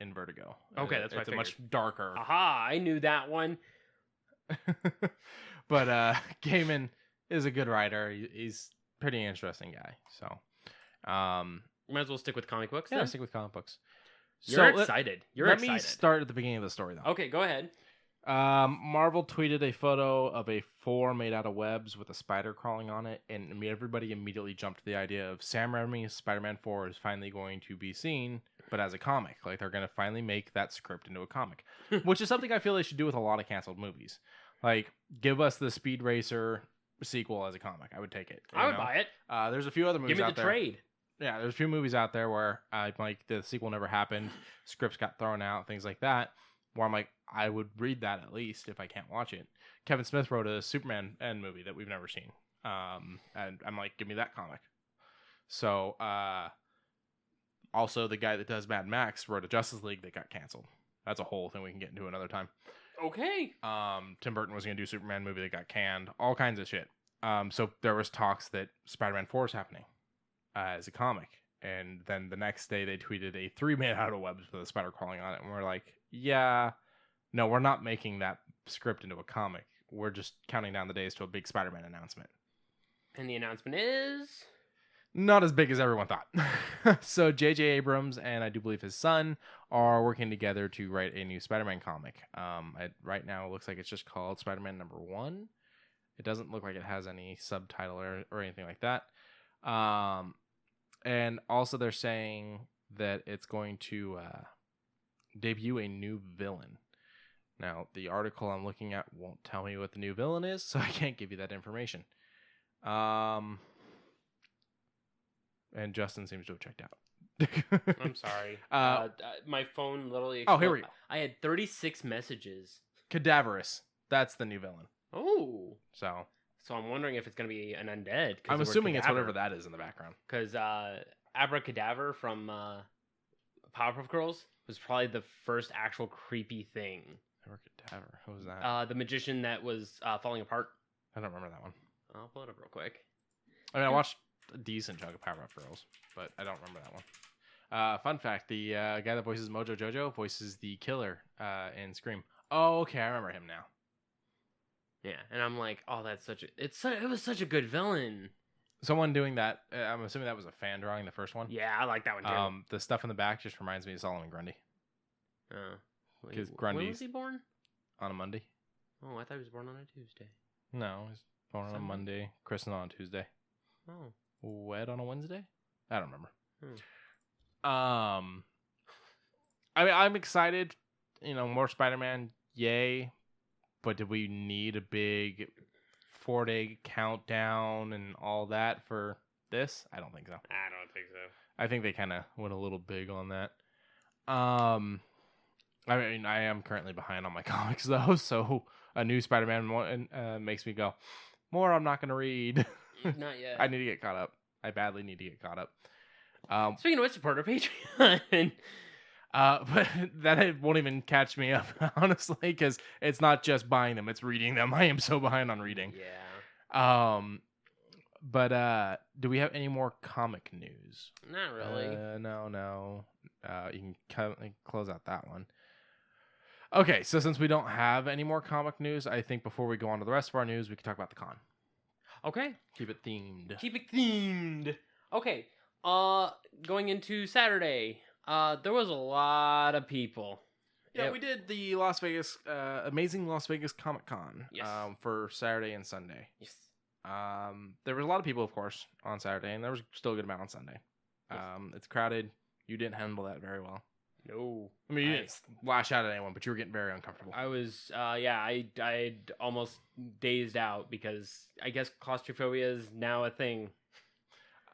in Vertigo. Okay, that's what I it's a much figured. darker. Aha! I knew that one. But Gaiman is a good writer. He's a pretty interesting guy. So, might as well stick with comic books. Yeah, then. stick with comic books. You're excited. Let me start at the beginning of the story, though. Okay, go ahead. Marvel tweeted a photo of a 4 made out of webs with a spider crawling on it, and everybody immediately jumped to the idea of Sam Raimi's Spider-Man 4 is finally going to be seen, but as a comic. Like, they're going to finally make that script into a comic, which is something I feel they should do with a lot of canceled movies. Like, give us the Speed Racer sequel as a comic. I would take it. I would buy it. There's a few other movies Give me out the there. trade. Yeah, there's a few movies out there where like the sequel never happened, scripts got thrown out, things like that. Where I'm like, I would read that at least if I can't watch it. Kevin Smith wrote a Superman end movie that we've never seen, and I'm like, give me that comic. So, also the guy that does Mad Max wrote a Justice League that got canceled. That's a whole thing we can get into another time. Okay. Tim Burton was going to do a Superman movie that got canned. All kinds of shit. So there was talks that Spider-Man 4 is happening as a comic. And then the next day they tweeted a 3 made out of webs with a spider crawling on it. And we're like, yeah, no, we're not making that script into a comic. We're just counting down the days to a big Spider-Man announcement. And the announcement is... Not as big as everyone thought. So J.J. Abrams and I do believe his son are working together to write a new Spider-Man comic. Right now it looks like it's just called Spider-Man #1. It doesn't look like it has any subtitle or anything like that. And also they're saying that it's going to debut a new villain. Now, the article I'm looking at won't tell me what the new villain is, so I can't give you that information. And Justin seems to have checked out. I'm sorry. My phone literally... Oh, here we go. I had 36 messages. Cadaverous. That's the new villain. Oh. So I'm wondering if it's going to be an undead. I'm assuming it's whatever that is in the background. Because Abracadaver from Powerpuff Girls was probably the first actual creepy thing. Abracadaver. Who was that? The magician that was falling apart. I don't remember that one. I'll pull it up real quick. I mean, I watched a decent chunk of Powerpuff Girls, but I don't remember that one. Fun fact, the guy that voices Mojo Jojo voices the killer in Scream. Oh, okay, I remember him now. Yeah, and I'm like, oh, it was such a good villain. Someone doing that, I'm assuming that was a fan drawing, the first one. Yeah, I like that one too. The stuff in the back just reminds me of Solomon Grundy. Because Grundy's when was he born? On a Monday. Oh, I thought he was born on a Tuesday. No, he's born on a Monday, christened on a Tuesday. Oh. Wed on a Wednesday? I don't remember. Hmm. I mean, I'm excited. More Spider-Man, yay. But did we need a big 4-day countdown and all that for this? I don't think so. I don't think so. I think they kind of went a little big on that. I mean, I am currently behind on my comics, though, so a new Spider-Man one makes me go, more I'm not going to read. Not yet. I need to get caught up. I badly need to get caught up. Speaking of which, support our Patreon. But that won't even catch me up, honestly, because it's not just buying them, it's reading them. I am so behind on reading. Yeah. But do we have any more comic news? Not really. No. You can close out that one. Okay, so since we don't have any more comic news, I think before we go on to the rest of our news, we can talk about the con. Okay. Keep it themed. Okay. Going into Saturday, there was a lot of people. Yeah, we did the Las Vegas, amazing Las Vegas Comic Con. Yes. For Saturday and Sunday. Yes. There was a lot of people, of course, on Saturday, and there was still a good amount on Sunday. Yes. It's crowded. You didn't handle that very well. No. I mean, you didn't lash out at anyone, but you were getting very uncomfortable. I was, I'd almost dazed out because I guess claustrophobia is now a thing.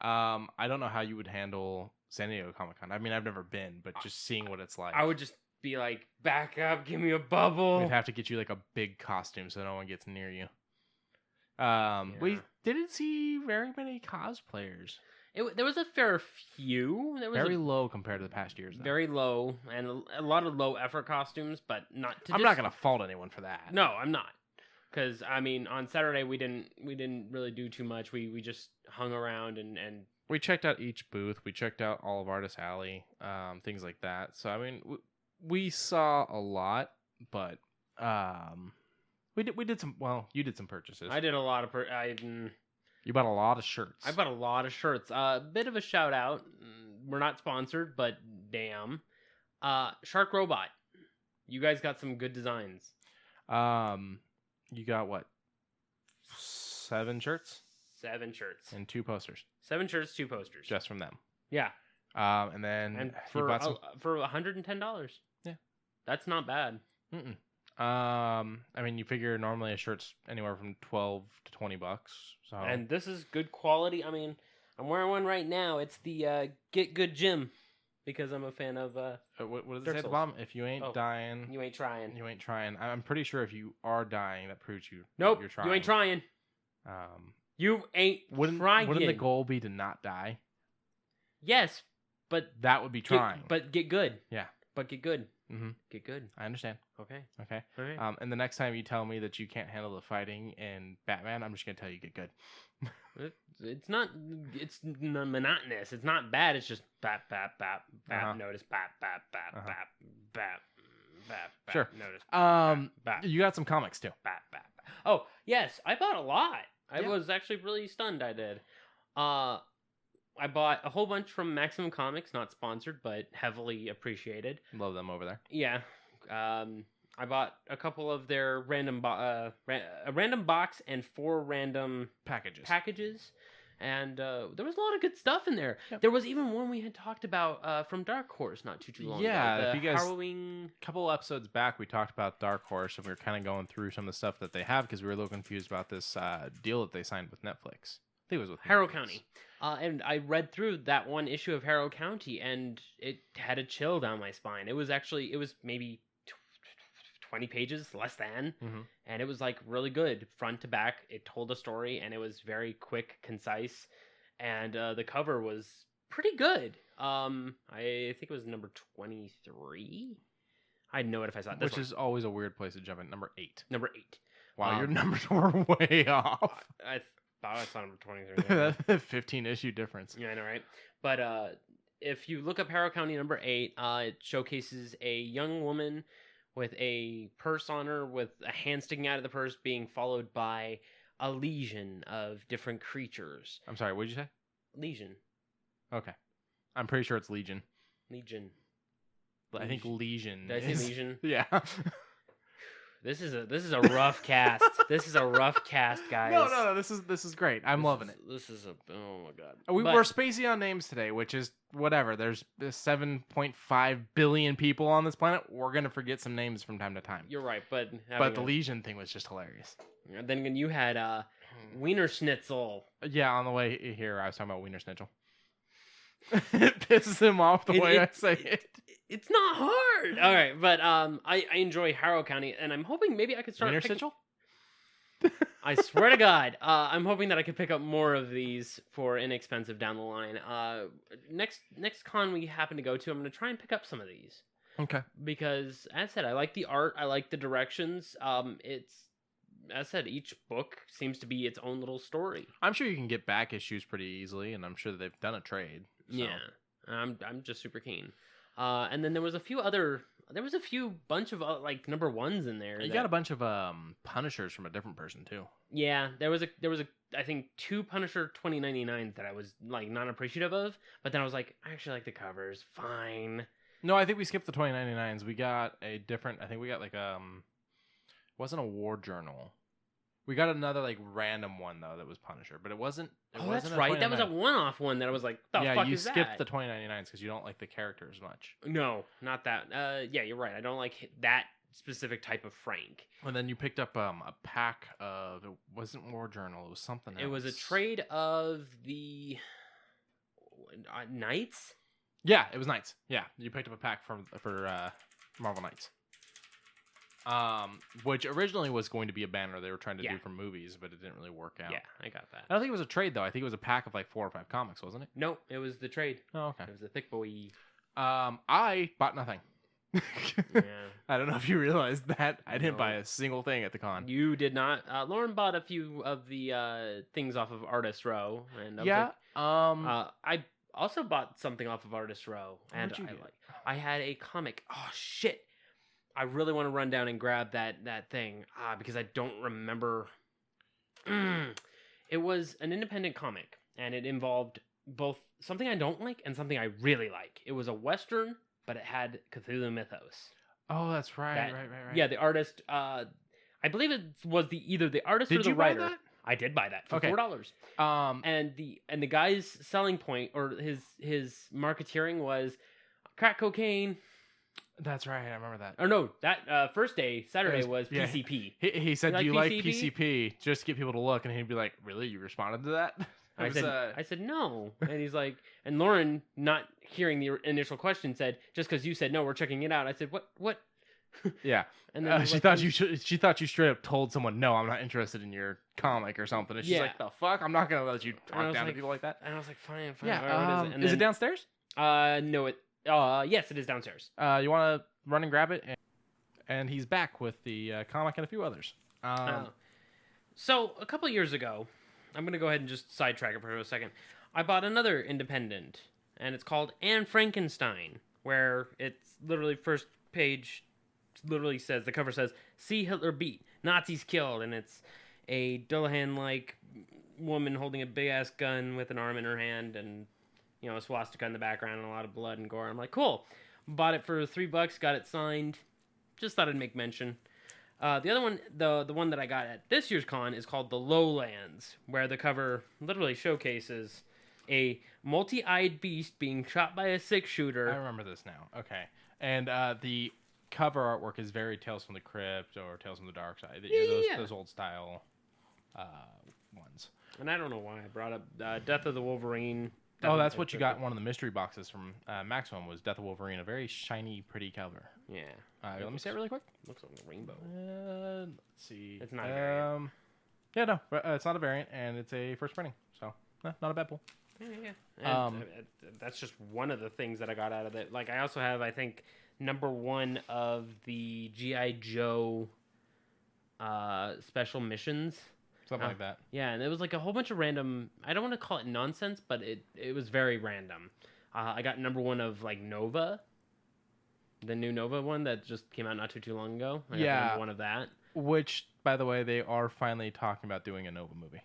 I don't know how you would handle San Diego Comic-Con. I mean, I've never been, but just seeing what it's like. I would just be like, back up, give me a bubble. We'd have to get you like a big costume so no one gets near you. We didn't see very many cosplayers. There was a fair few. There was very low compared to the past years. Though. Very low, and a lot of low effort costumes, but not. I'm not gonna fault anyone for that. No, I'm not. Because I mean, on Saturday we didn't really do too much. We just hung around and we checked out each booth. We checked out all of Artist Alley, things like that. So I mean, we saw a lot, but we did some. Well, you did some purchases. I did a lot of. You bought a lot of shirts. I bought a lot of shirts. A bit of a shout out. We're not sponsored, but damn. Shark Robot. You guys got some good designs. You got what? 7 shirts? 7 shirts. And 2 posters. 7 shirts, 2 posters. Just from them. Yeah. And then for you bought some... for $110. Yeah. That's not bad. Mm-mm. I mean, you figure normally a shirt's anywhere from $12 to $20. So And this is good quality. I mean, I'm wearing one right now. It's the Get Good Gym because I'm a fan of. what does it Dark say at the Souls. bottom? If you ain't dying, You ain't trying. you ain't trying. I'm pretty sure if you are dying, that proves Nope. you're trying. You ain't trying. You ain't trying. Wouldn't the goal be to not die? Yes, but That would be trying. But get good. Yeah. But get good. Mm-hmm. Get good. I understand. Okay. Okay. Okay. And the next time you tell me that you can't handle the fighting in Batman, I'm just gonna tell you get good. It's not. It's monotonous. It's not bad. It's just bap bap bap bap. Uh-huh. Notice bap bap bap bap bap bap bap. Sure. Notice. Bap You got some comics too. bap bap. Oh yes, I bought a lot. I Yeah. was actually really stunned. I did. I bought a whole bunch from Maximum Comics, not sponsored, but heavily appreciated. Love them over there. Yeah. I bought a couple of their random a random box and 4 random Packages. and there was a lot of good stuff in there. Yep. There was even one we had talked about from Dark Horse not too long ago. Yeah, if the you guys- Harrowing. A couple episodes back, we talked about Dark Horse, and we were kind of going through some of the stuff that they have because we were a little confused about this deal that they signed with Netflix. I think it was with Harrow Netflix. County. And I read through that one issue of Harrow County, and it had a chill down my spine. It was maybe 20 pages, less than, Mhm. and it was like really good front to back. It told a story, and it was very quick, concise, and the cover was pretty good. I think it was number 23. I'd know it if I saw it. Which is always a weird place to jump in. Number 8. number 8. Wow, your numbers were way off. I thought I saw number 23. 15 issue difference. Yeah, I know, right? But if you look up Harrow County number 8, it showcases a young woman with a purse on her, with a hand sticking out of the purse, being followed by a legion of different creatures. I'm sorry, what did you say? Legion. Okay. I'm pretty sure it's Legion. Legion. I think Legion. Did I say Legion? Yeah. This is a rough cast. This is a rough cast, guys. No. This is great. I'm loving it. This is oh my god. We're spacey on names today, which is whatever. There's 7.5 billion people on this planet. We're gonna forget some names from time to time. You're right, but the Legion thing was just hilarious. Then again, you had Wiener Schnitzel. Yeah, on the way here, I was talking about Wiener Schnitzel. It pisses him off the way I say it. It's not hard. All right, but I enjoy Harrow County, and I'm hoping maybe I could start. Wiener Schnitzel? I swear to God, I'm hoping that I could pick up more of these for inexpensive down the line. Next con we happen to go to, I'm going to try and pick up some of these. Okay. Because, as I said, I like the art, I like the directions. It's, as I said, each book seems to be its own little story. I'm sure you can get back issues pretty easily, and I'm sure that they've done a trade. So. Yeah, I'm just super keen. And then there was a few bunch of like number 1s in there. You got a bunch of Punishers from a different person too. Yeah, there was a I think 2 Punisher 2099s that I was like not appreciative of, but then I was like, I actually like the covers. Fine. No, I think we skipped the 2099s. We got a different. I think we got like wasn't a war journal. We got another like random one though that was Punisher, but it wasn't. That's right. That was a one-off one that I was like, the fuck you is skipped that? the 2099s because you don't like the characters much. No, not that. Yeah, you're right. I don't like that specific type of Frank. And then you picked up a pack of. It wasn't war journal. It was something else. It was a trade of the Knights. Yeah, it was Knights. Yeah, you picked up a pack for Marvel Knights. Which originally was going to be a banner they were trying to do for movies, but it didn't really work out. Yeah, I got that. I don't think it was a trade though. I think it was a pack of like 4 or 5 comics, wasn't it? No, it was the trade. Oh, okay. It was the thick boy. I bought nothing. Yeah. I don't know if you realized that. I didn't No. buy a single thing at the con. You did not. Lauren bought a few of the things off of Artist Row, and I was Yeah. like, I also bought something off of Artist Row, and What'd you get? I had a comic. Oh shit! I really want to run down and grab that thing because I don't remember. It was an independent comic, and it involved both something I don't like and something I really like. It was a Western, but it had Cthulhu mythos. Oh, that's right. Right. Yeah, the artist. I believe it was either the artist or Did the you buy writer. that? I did buy that for Okay. $4. And the guy's selling point or his marketeering was crack cocaine, That's right. I remember that. Or no, that first day, Saturday, was yeah. PCP. He said, You "Do you like like PCP? PCP?" Just to get people to look, and he'd be like, "Really? You responded to that?" I It was, said no, and he's like, and Lauren, not hearing the initial question, said, "Just because you said no, we're checking it out." I said, "What?" yeah. And then She thought she thought you straight up told someone, "No, I'm not interested in your comic or something." And she's like, "The fuck? I'm not gonna let you talk down to people like that." And I was like, "Fine, fine." Yeah. What is it? And is then, it downstairs? No, yes, it is downstairs. You want to run and grab it? And he's back with the comic and a few others. So a couple years ago, I'm gonna go ahead and just sidetrack it for a second. I bought another independent, and it's called Anne Frankenstein, where it's literally first page, literally says, the cover says, "See Hitler beat, Nazis killed," and it's a Dullahan-like woman holding a big ass gun with an arm in her hand, and a swastika in the background and a lot of blood and gore. I'm like, cool. Bought it for $3, got it signed. Just thought I'd make mention. The other one, the one that I got at this year's con, is called The Lowlands, where the cover literally showcases a multi-eyed beast being shot by a six-shooter. I remember this now. Okay. And the cover artwork is very Tales from the Crypt or Tales from the Dark Side. Those old style ones. And I don't know why I brought up Death of the Wolverine. That's what you got in one of the mystery boxes from Maximum was Death of Wolverine, a very shiny, pretty cover. Yeah. Let me see it really quick. Looks like a rainbow. Let's see. It's not a variant. Yeah, no, it's not a variant, and it's a first printing, so not a bad pull. Yeah. And, that's just one of the things that I got out of it. Like, I also have, I think, number 1 of the G.I. Joe special missions. Something like that. Yeah, and it was like a whole bunch of random, I don't want to call it nonsense, but it was very random. I got number 1 of, like, Nova. The new Nova one that just came out not too long ago. I got number 1 of that. Which, by the way, they are finally talking about doing a Nova movie.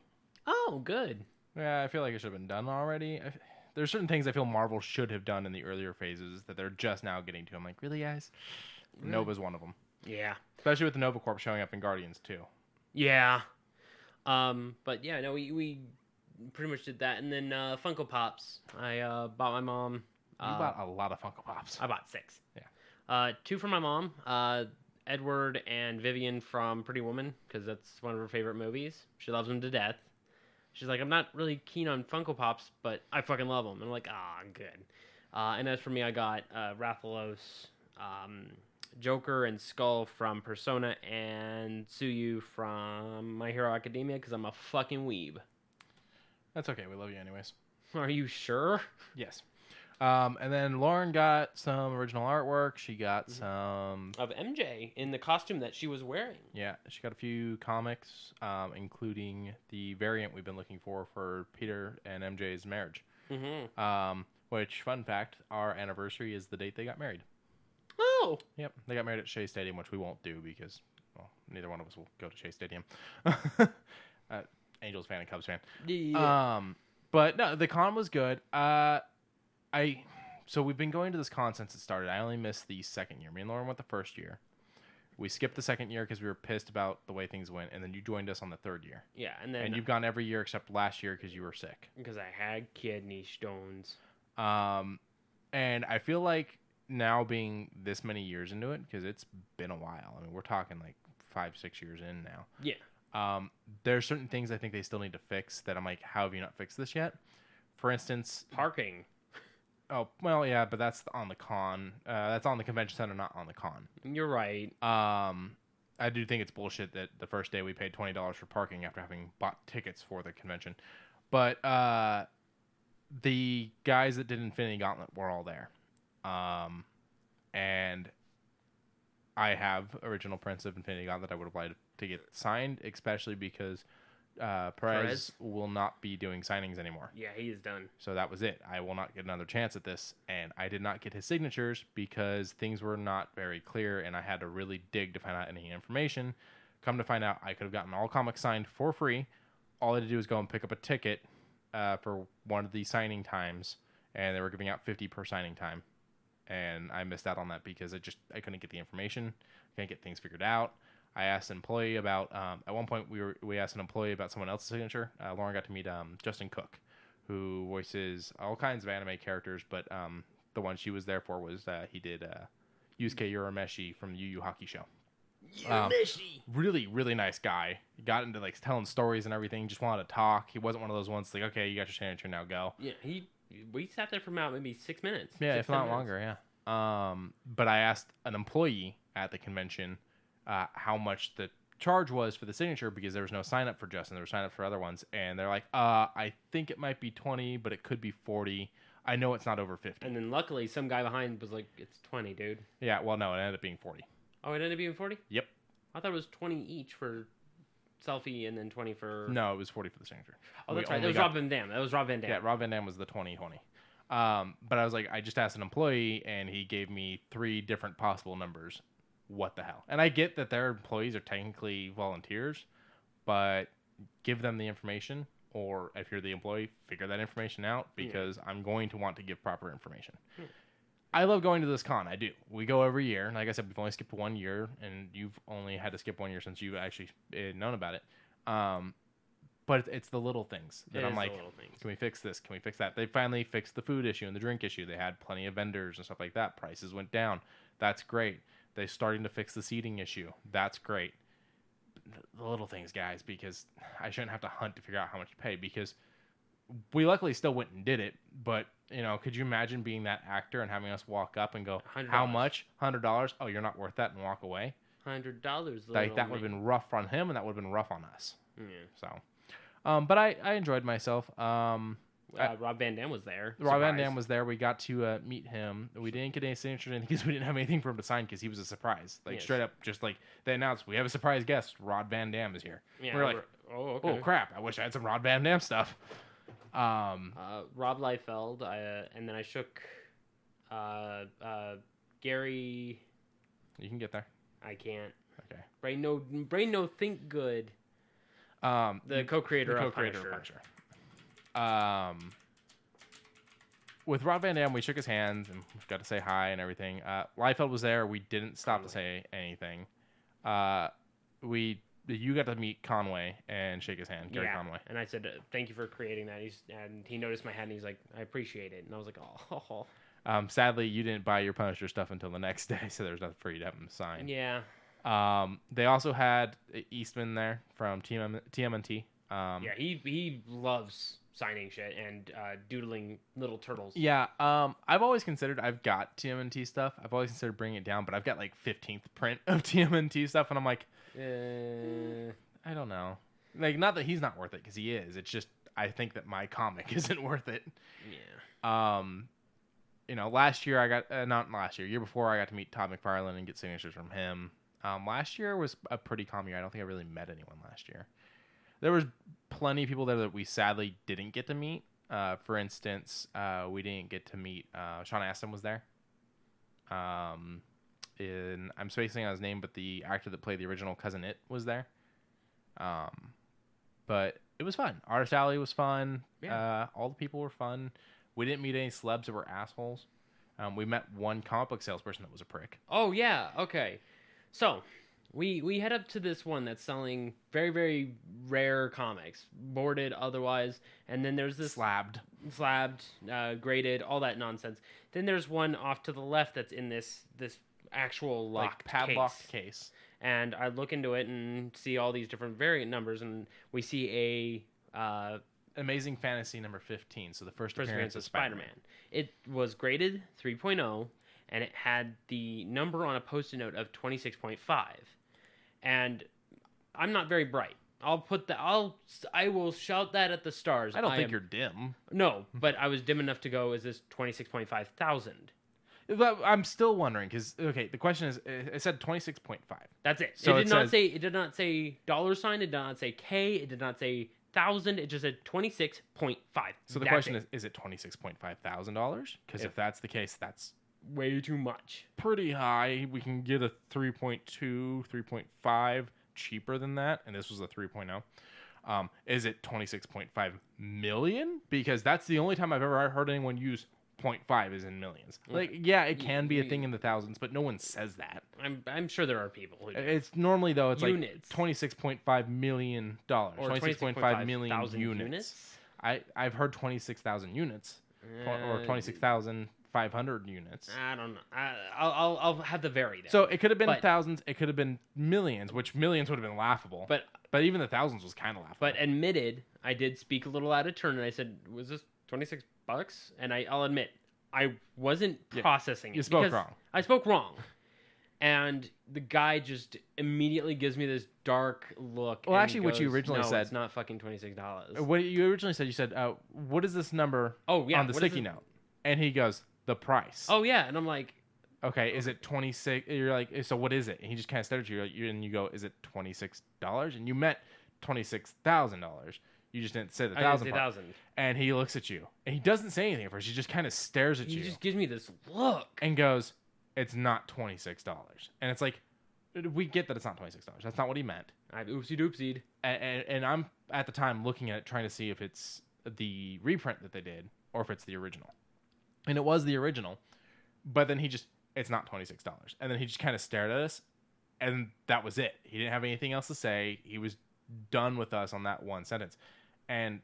Oh, good. Yeah, I feel like it should have been done already. There's certain things I feel Marvel should have done in the earlier phases that they're just now getting to. I'm like, really, guys? Really? Nova's one of them. Yeah. Especially with the Nova Corp showing up in Guardians, too. Yeah. But yeah, no, we pretty much did that. And then Funko Pops. I bought my mom. You bought a lot of Funko Pops. I bought 6. Yeah. 2 for my mom. Edward and Vivian from Pretty Woman, because that's one of her favorite movies. She loves them to death. She's like, I'm not really keen on Funko Pops, but I fucking love them. And I'm like, good. And as for me, I got Rathalos, Joker and Skull from Persona, and Tsuyu from My Hero Academia, because I'm a fucking weeb. That's okay. We love you anyways. Are you sure? Yes. And then Lauren got some original artwork. She got some... Of MJ in the costume that she was wearing. Yeah, she got a few comics, including the variant we've been looking for Peter and MJ's marriage. Mm-hmm. Which, fun fact, our anniversary is the date they got married. Oh! Yep, they got married at Shea Stadium, which we won't do because, well, neither one of us will go to Shea Stadium. Angels fan and Cubs fan. Yeah. But no, the con was good. So we've been going to this con since it started. I only missed the second year. Me and Lauren went the first year. We skipped the second year because we were pissed about the way things went, and then you joined us on the third year. Yeah, and you've gone every year except last year because you were sick. Because I had kidney stones. And I feel like now being this many years into it, because it's been a while. I mean, we're talking like 5-6 years in now. Yeah. There are certain things I think they still need to fix that I'm like, how have you not fixed this yet? For instance, parking. Oh, well, yeah, but that's on the con. That's on the convention center, not on the con. You're right. I do think it's bullshit that the first day we paid $20 for parking after having bought tickets for the convention. But the guys that did Infinity Gauntlet were all there. And I have original prints of Infinity Gauntlet I would have liked to get signed, especially because Perez will not be doing signings anymore. Yeah, he is done. So that was it. I will not get another chance at this. And I did not get his signatures because things were not very clear, and I had to really dig to find out any information. Come to find out, I could have gotten all comics signed for free. All I had to do was go and pick up a ticket for one of the signing times, and they were giving out 50 per signing time. And I missed out on that because I couldn't get the information. Couldn't get things figured out. I asked an employee about, at one point we asked an employee about someone else's signature. Lauren got to meet Justin Cook, who voices all kinds of anime characters, but the one she was there for was he did Yusuke Urameshi from the Yu Yu Hockey Show. Urameshi. Really nice guy. He got into like telling stories and everything. Just wanted to talk. He wasn't one of those ones like, okay, you got your signature, now go. Yeah, we sat there for about maybe 6 minutes. Yeah, 6, if not 10 minutes. longer. Yeah. But I asked an employee at the convention how much the charge was for the signature because there was no sign up for Justin. There was sign up for other ones, and they're like, I think it might be 20, but it could be 40. I know it's not over 50. And then luckily, some guy behind was like, "It's 20, dude." Yeah, well, no, it ended up being 40. Oh, it ended up being 40. Yep. I thought it was 20 each for selfie, and then 20 for. No, it was 40 for the signature. Oh, that's right. That was Rob Van Dam. Yeah, Rob Van Dam was the 20. But I was like, I just asked an employee, and he gave me 3 different possible numbers. What the hell? And I get that their employees are technically volunteers, but give them the information, or if you're the employee, figure that information out, because I'm going to want to give proper information. I love going to this con. I do. We go every year. Like I said, we've only skipped 1 year, and you've only had to skip 1 year since you've actually known about it. But it's the little things that I'm like, can we fix this? Can we fix that? They finally fixed the food issue and the drink issue. They had plenty of vendors and stuff like that. Prices went down. That's great. They're starting to fix the seating issue. That's great. The little things, guys, because I shouldn't have to hunt to figure out how much to pay, because we luckily still went and did it. But, could you imagine being that actor and having us walk up and go, $100. how much? $100? Oh, you're not worth that, and walk away? $100. Like, that would have been rough on him, and that would have been rough on us. Yeah. So, but I enjoyed myself. Rob Van Dam was there. Rob Van Dam was there. We got to meet him. We didn't get any signatures because we didn't have anything for him to sign because he was a surprise. Like, straight up, just like they announced, we have a surprise guest. Rod Van Dam is here. Yeah, we're like, okay. Oh, crap. I wish I had some Rod Van Dam stuff. Rob Liefeld, and then I shook Gary. You can get there. I can't. Okay. Brain no think good. The co-creator of Punisher. With Rob Van Dam, we shook his hand and got to say hi and everything. Liefeld was there. We didn't stop to say anything. You got to meet Conway and shake his hand, Gary Conway. And I said, thank you for creating that. And he noticed my hat and he's like, I appreciate it. And I was like, oh. Sadly, you didn't buy your Punisher stuff until the next day, so there's nothing for you to have him sign. Yeah. They also had Eastman there from TMNT. He loves signing shit and doodling little turtles. Yeah, I've always considered, I've got TMNT stuff. I've always considered bringing it down, but I've got like 15th print of TMNT stuff, and I'm like, I don't know. Like, not that he's not worth it, because he is. It's just, I think that my comic isn't worth it. Yeah. Last year year before, I got to meet Todd McFarlane and get signatures from him. Last year was a pretty calm year. I don't think I really met anyone last year. There was plenty of people there that we sadly didn't get to meet. For instance, we didn't get to meet Sean Astin was there. I'm spacing on his name, but the actor that played the original Cousin It was there. But it was fun. Artist Alley was fun. Yeah. All the people were fun. We didn't meet any celebs that were assholes. We met one comic book salesperson that was a prick. Oh, yeah. Okay. So, we head up to this one that's selling very, very rare comics, boarded otherwise, and then there's this slabbed, graded, all that nonsense. Then there's one off to the left that's in this actual locked padlocked case. And I look into it and see all these different variant numbers, and we see a Amazing Fantasy number 15. So the first appearance of Spider-Man. It was graded 3.0. And it had the number on a post-it note of 26.5. And I'm not very bright. I will shout that at the stars. I don't think you're dim. No, but I was dim enough to go, is this 26.5 thousand? But I'm still wondering, because, okay, the question is, it said 26.5. That's it. So it did not say dollar sign, it did not say K, it did not say thousand, it just said 26.5. So the question is it $26.5 thousand? Because if that's the case, that's way too much. Pretty high. We can get a 3.2, 3.5 cheaper than that, and this was a 3.0. Is it 26.5 million? Because that's the only time I've ever heard anyone use 0.5 is in millions. Like, yeah, it can be a thing in the thousands, but no one says that. I'm sure there are people who do. It's normally, though, it's units. Like $26.5 million. Or 26.5 million units. units. I've heard 26,000 units. Or 26,000 500 units. I don't know. I'll have to vary that. So it could have been But- thousands. It could have been millions, which millions would have been laughable. But even the thousands was kind of laughable. But admitted, I did speak a little out of turn, and I said, "Was this $26?" And I'll admit, I wasn't processing it. You spoke because wrong. I spoke wrong, and the guy just immediately gives me this dark look. Well, and actually, what you goes, originally no, said- it's not fucking $26. What you originally said, you said, "What is this number Oh yeah, on the what is sticky it? note?" And he goes, "The price." Oh yeah, and I'm like, Okay, is it 26? You're like, so what is it? And he just kind of stared at you, and you go, "Is it $26?" And you meant $26,000. You just didn't say the I didn't thousand say part. 1,000. And he looks at you, and he doesn't say anything at first. He just kind of stares at He you just gives me this look. and goes, "It's not $26." And it's like, we get that it's not $26. That's not what he meant. I oopsie doopsied. And I'm at the time looking at it, trying to see if it's the reprint that they did or if it's the original. And it was the original, but then it's not $26. And then he just kind of stared at us, and that was it. He didn't have anything else to say. He was done with us on that one sentence. And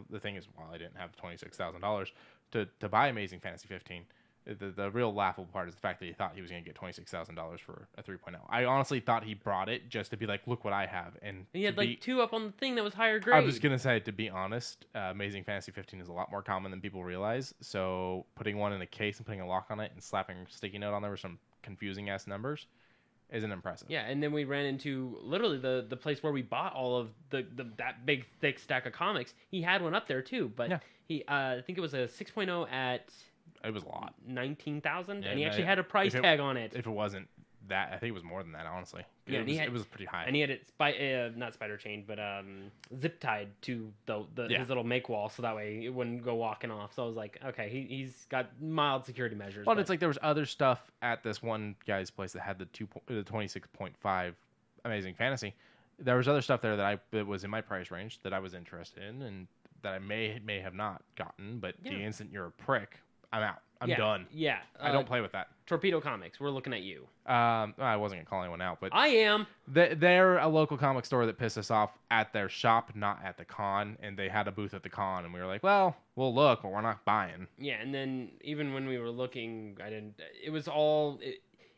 the thing is, while I didn't have $26,000 to buy Amazing Fantasy 15, the real laughable part is the fact that he thought he was going to get $26,000 for a 3.0. I honestly thought he brought it just to be like, "Look what I have." And he had to like be, 2 up on the thing that was higher grade. I was going to say, to be honest, Amazing Fantasy 15 is a lot more common than people realize. So putting one in a case and putting a lock on it and slapping a sticky note on there with some confusing ass numbers isn't impressive. Yeah, and then we ran into literally the place where we bought all of that big thick stack of comics. He had one up there too, but Yeah. he I think it was a 6.0 at It was a lot. 19,000, Yeah, and he no, actually had a price if it- tag on it. If it wasn't that, I think it was more than that, honestly. Yeah, and It was pretty high. And he had it not spider chained, but zip tied to Yeah. his little make wall, so that way it wouldn't go walking off. So I was like, okay, he's got mild security measures. Well, but it's like there was other stuff at this one guy's place that had the 26.5 Amazing Fantasy. There was other stuff there that was in my price range that I was interested in and that I may have not gotten. But the instant you're a prick, I'm out. I'm done. Yeah, I don't play with that. Torpedo Comics, we're looking at you. I wasn't gonna call anyone out, but I am. they're a local comic store that pissed us off at their shop, not at the con. And they had a booth at the con, and we were like, "Well, we'll look, but we're not buying." Yeah, and then even when we were looking, I didn't. It was all.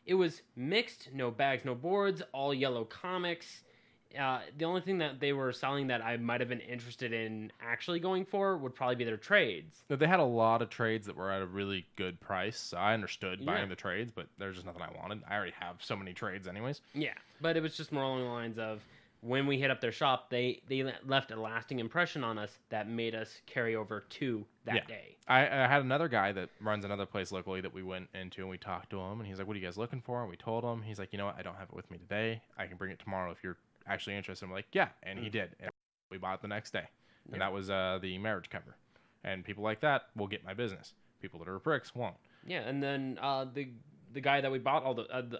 It was mixed, no bags, no boards, all yellow comics. The only thing that they were selling that I might have been interested in actually going for would probably be their trades. But they had a lot of trades that were at a really good price. So I understood buying the trades, but there's just nothing I wanted. I already have so many trades anyways. Yeah, but it was just more along the lines of when we hit up their shop, they left a lasting impression on us that made us carry over to that day. I had another guy that runs another place locally that we went into, and we talked to him, and he's like, "What are you guys looking for?" And we told him. He's like, "You know what? I don't have it with me today. I can bring it tomorrow if you're actually interested." I'm like, "Yeah," and he did. And we bought it the next day, and that was the marriage cover. And people like that will get my business. People that are pricks won't. Yeah, and then the guy that we bought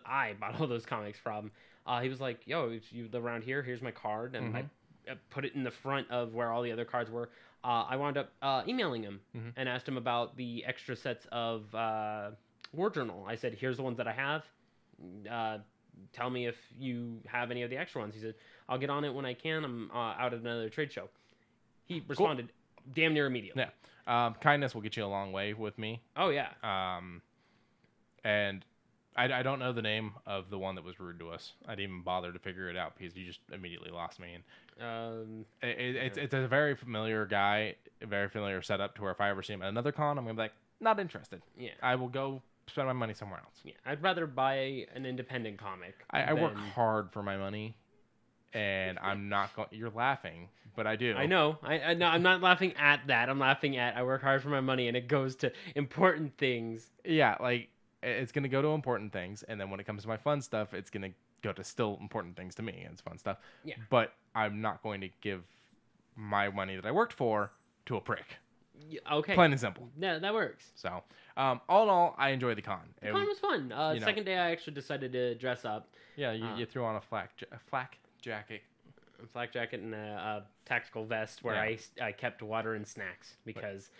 I bought all those comics from, he was like, "Yo, if you live around here, here's my card," and I put it in the front of where all the other cards were. I wound up emailing him and asked him about the extra sets of War Journal. I said, "Here's the ones that I have. Tell me if you have any of the extra ones." He said, "I'll get on it when I can. I'm out at another trade show." He responded damn near immediately. Yeah. Kindness will get you a long way with me. Oh, yeah. And I don't know the name of the one that was rude to us. I didn't even bother to figure it out because you just immediately lost me. And it's a very familiar guy, a very familiar setup to where if I ever see him at another con, I'm going to be like, not interested. Yeah. I will go spend my money somewhere else. Yeah, I'd rather buy an independent comic. I work hard for my money, and I'm not going... You're laughing, but I do. I know. I know. I'm not laughing at that. I'm laughing at I work hard for my money, and it goes to important things. Yeah, like, it's going to go to important things, and then when it comes to my fun stuff, it's going to go to still important things to me, and it's fun stuff. Yeah. But I'm not going to give my money that I worked for to a prick. Yeah, okay. Plain and simple. Yeah, that works. So, all in all, I enjoyed the con. The con was fun. Second day, I actually decided to dress up. Yeah, you threw on a flak jacket. A flak jacket and a tactical vest where I kept water and snacks because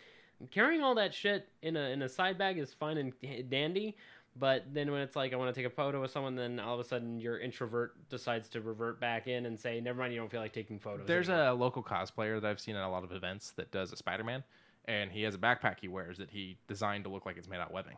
carrying all that shit in a side bag is fine and dandy. But then when it's like I want to take a photo with someone, then all of a sudden your introvert decides to revert back in and say, "Never mind, you don't feel like taking photos." There's a local cosplayer that I've seen at a lot of events that does a Spider-Man, and he has a backpack he wears that he designed to look like it's made out of webbing.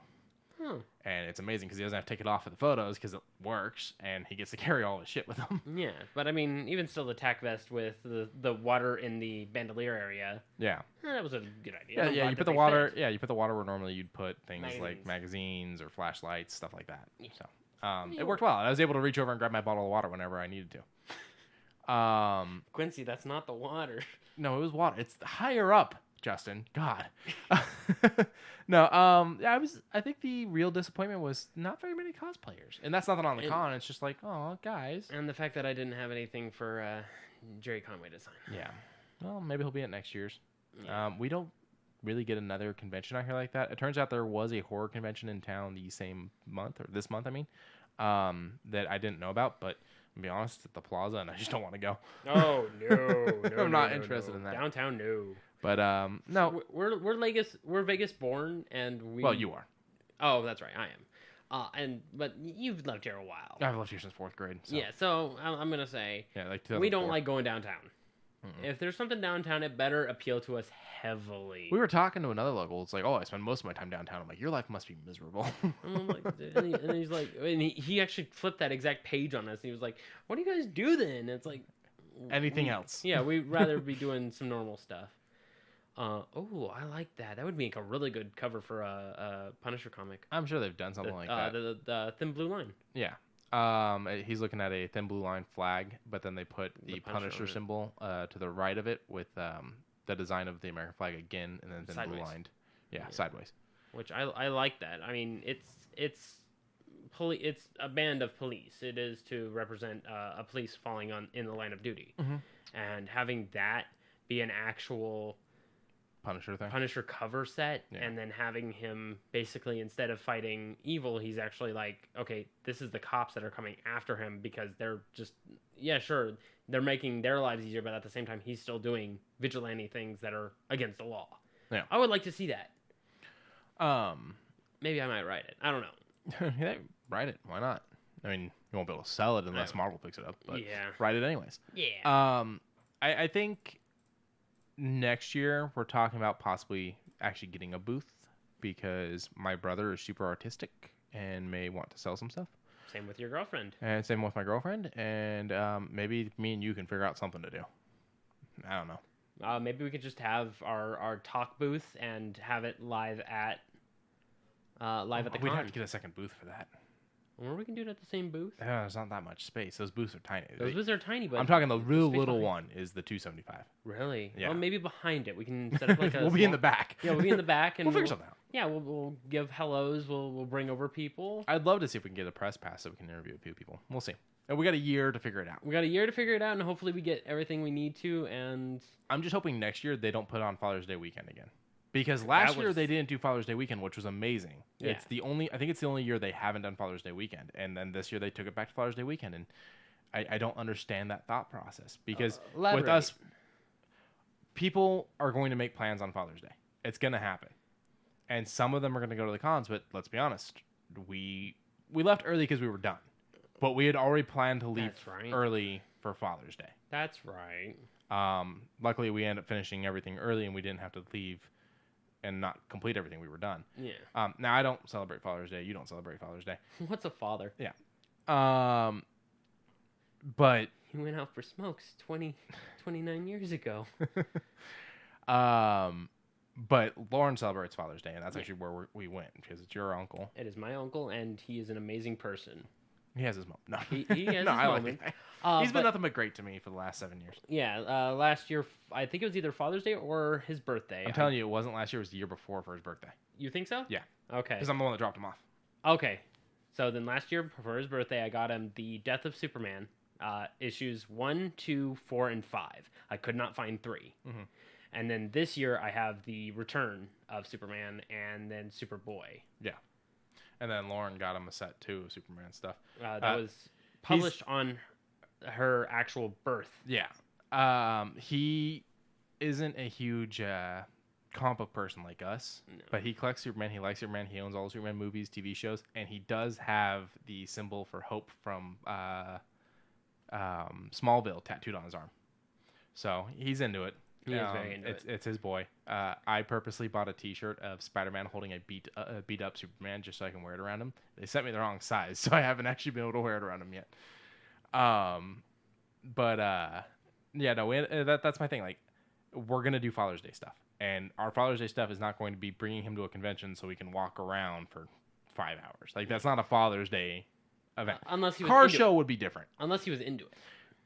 And it's amazing because he doesn't have to take it off for the photos because it works, and he gets to carry all his shit with him. Yeah, but I mean, even still, the tack vest with the water in the bandolier area. Yeah, that was a good idea. Yeah. You put the water. Yeah, you put the water where normally you'd put things Magazines. like magazines or flashlights, stuff like that. So it worked well. I was able to reach over and grab my bottle of water whenever I needed to. Quincy, that's not the water. No, it was water. It's higher up, Justin. God. No. I think the real disappointment was not very many cosplayers, and that's nothing on the con. It's just like, oh, guys. And the fact that I didn't have anything for Jerry Conway to sign. Yeah. Well, maybe he'll be at next year's. Yeah. We don't really get another convention out here like that. It turns out there was a horror convention in town the same month, or this month, I mean, that I didn't know about, but to be honest, at the plaza, and I just don't want to go. Oh, no. I'm not interested in that. Downtown, no. But, no. We're Vegas born, and we... Well, you are. Oh, that's right, I am. But you've lived here a while. I've lived here since 4th grade. So. Yeah, so I'm going to say, like we don't like going downtown. Mm-mm. If there's something downtown, it better appeal to us heavily. We were talking to another local. It's like, oh, I spend most of my time downtown. I'm like, your life must be miserable. I'm like, and he's like, and he actually flipped that exact page on us. And he was like, what do you guys do then? It's like, anything else. Yeah, we'd rather be doing some normal stuff. I like that. That would make a really good cover for a Punisher comic. I'm sure they've done something like that. The Thin Blue Line. Yeah. He's looking at a Thin Blue Line flag, but then they put the Punisher symbol to the right of it with the design of the American flag again, and then Thin Sideways. Blue lined. Yeah, sideways. Which I like that. I mean, it's a band of police. It is to represent a police falling in the line of duty, and having that be an actual Punisher cover set, and then having him basically, instead of fighting evil, he's actually like, okay, this is the cops that are coming after him because they're just, sure, they're making their lives easier, but at the same time, he's still doing vigilante things that are against the law. Yeah, I would like to see that. Maybe I might write it. I don't know. Yeah, write it. Why not? I mean, you won't be able to sell it unless Marvel picks it up, but write it anyways. Yeah. I think next year we're talking about possibly actually getting a booth because my brother is super artistic and may want to sell some stuff. Same with your girlfriend. And same with my girlfriend. And maybe me and you can figure out something to do. I don't know. Maybe we could just have our talk booth and have it live at the con. We'd have to get a second booth for that. Or we can do it at the same booth. There's not that much space. Those booths are tiny. Those booths are tiny, but I'm talking the real little one is the 275. Really? Yeah. Well, maybe behind it we can set up like a. We'll be in the back. Yeah, we'll be in the back, and we'll figure something out. Yeah, we'll give hellos. We'll bring over people. I'd love to see if we can get a press pass so we can interview a few people. We'll see. And we got a year to figure it out. We got a year to figure it out, and hopefully we get everything we need to. And I'm just hoping next year they don't put on Father's Day weekend again. Because last year they didn't do Father's Day weekend, which was amazing. Yeah. I think it's the only year they haven't done Father's Day weekend. And then this year they took it back to Father's Day weekend. And I don't understand that thought process. Because with us, people are going to make plans on Father's Day. It's going to happen. And some of them are going to go to the cons, but let's be honest. We left early because we were done. But we had already planned to leave early for Father's Day. That's right. Luckily, we ended up finishing everything early and we didn't have to leave and not complete everything. We were done. Yeah. Now I don't celebrate Father's Day. You don't celebrate Father's Day. What's a father? Yeah. But he went out for smokes 29 years ago. But Lauren celebrates Father's Day, and that's actually where we went because it's your uncle. It is my uncle, and he is an amazing person. He has his moment. No, he has his moment. He's been nothing but great to me for the last 7 years. Yeah, last year, I think it was either Father's Day or his birthday. I'm telling you, it wasn't last year. It was the year before for his birthday. You think so? Yeah. Okay. Because I'm the one that dropped him off. Okay. So then last year, for his birthday, I got him The Death of Superman, issues 1, 2, 4, and 5. I could not find 3. Mm-hmm. And then this year, I have The Return of Superman and then Superboy. Yeah. And then Lauren got him a set, too, of Superman stuff. That was published on her actual birth. Yeah. He isn't a huge comic book person like us, but he collects Superman. He likes Superman. He owns all the Superman movies, TV shows, and he does have the symbol for Hope from Smallville tattooed on his arm. So he's into it. He is very into it. It's his boy. I purposely bought a T-shirt of Spider-Man holding a beat up Superman just so I can wear it around him. They sent me the wrong size, so I haven't actually been able to wear it around him yet. Yeah, no, that's my thing. Like, we're gonna do Father's Day stuff, and our Father's Day stuff is not going to be bringing him to a convention so we can walk around for 5 hours. Like, that's not a Father's Day event. Unless he was Car into show it. would be different. Unless he was into it.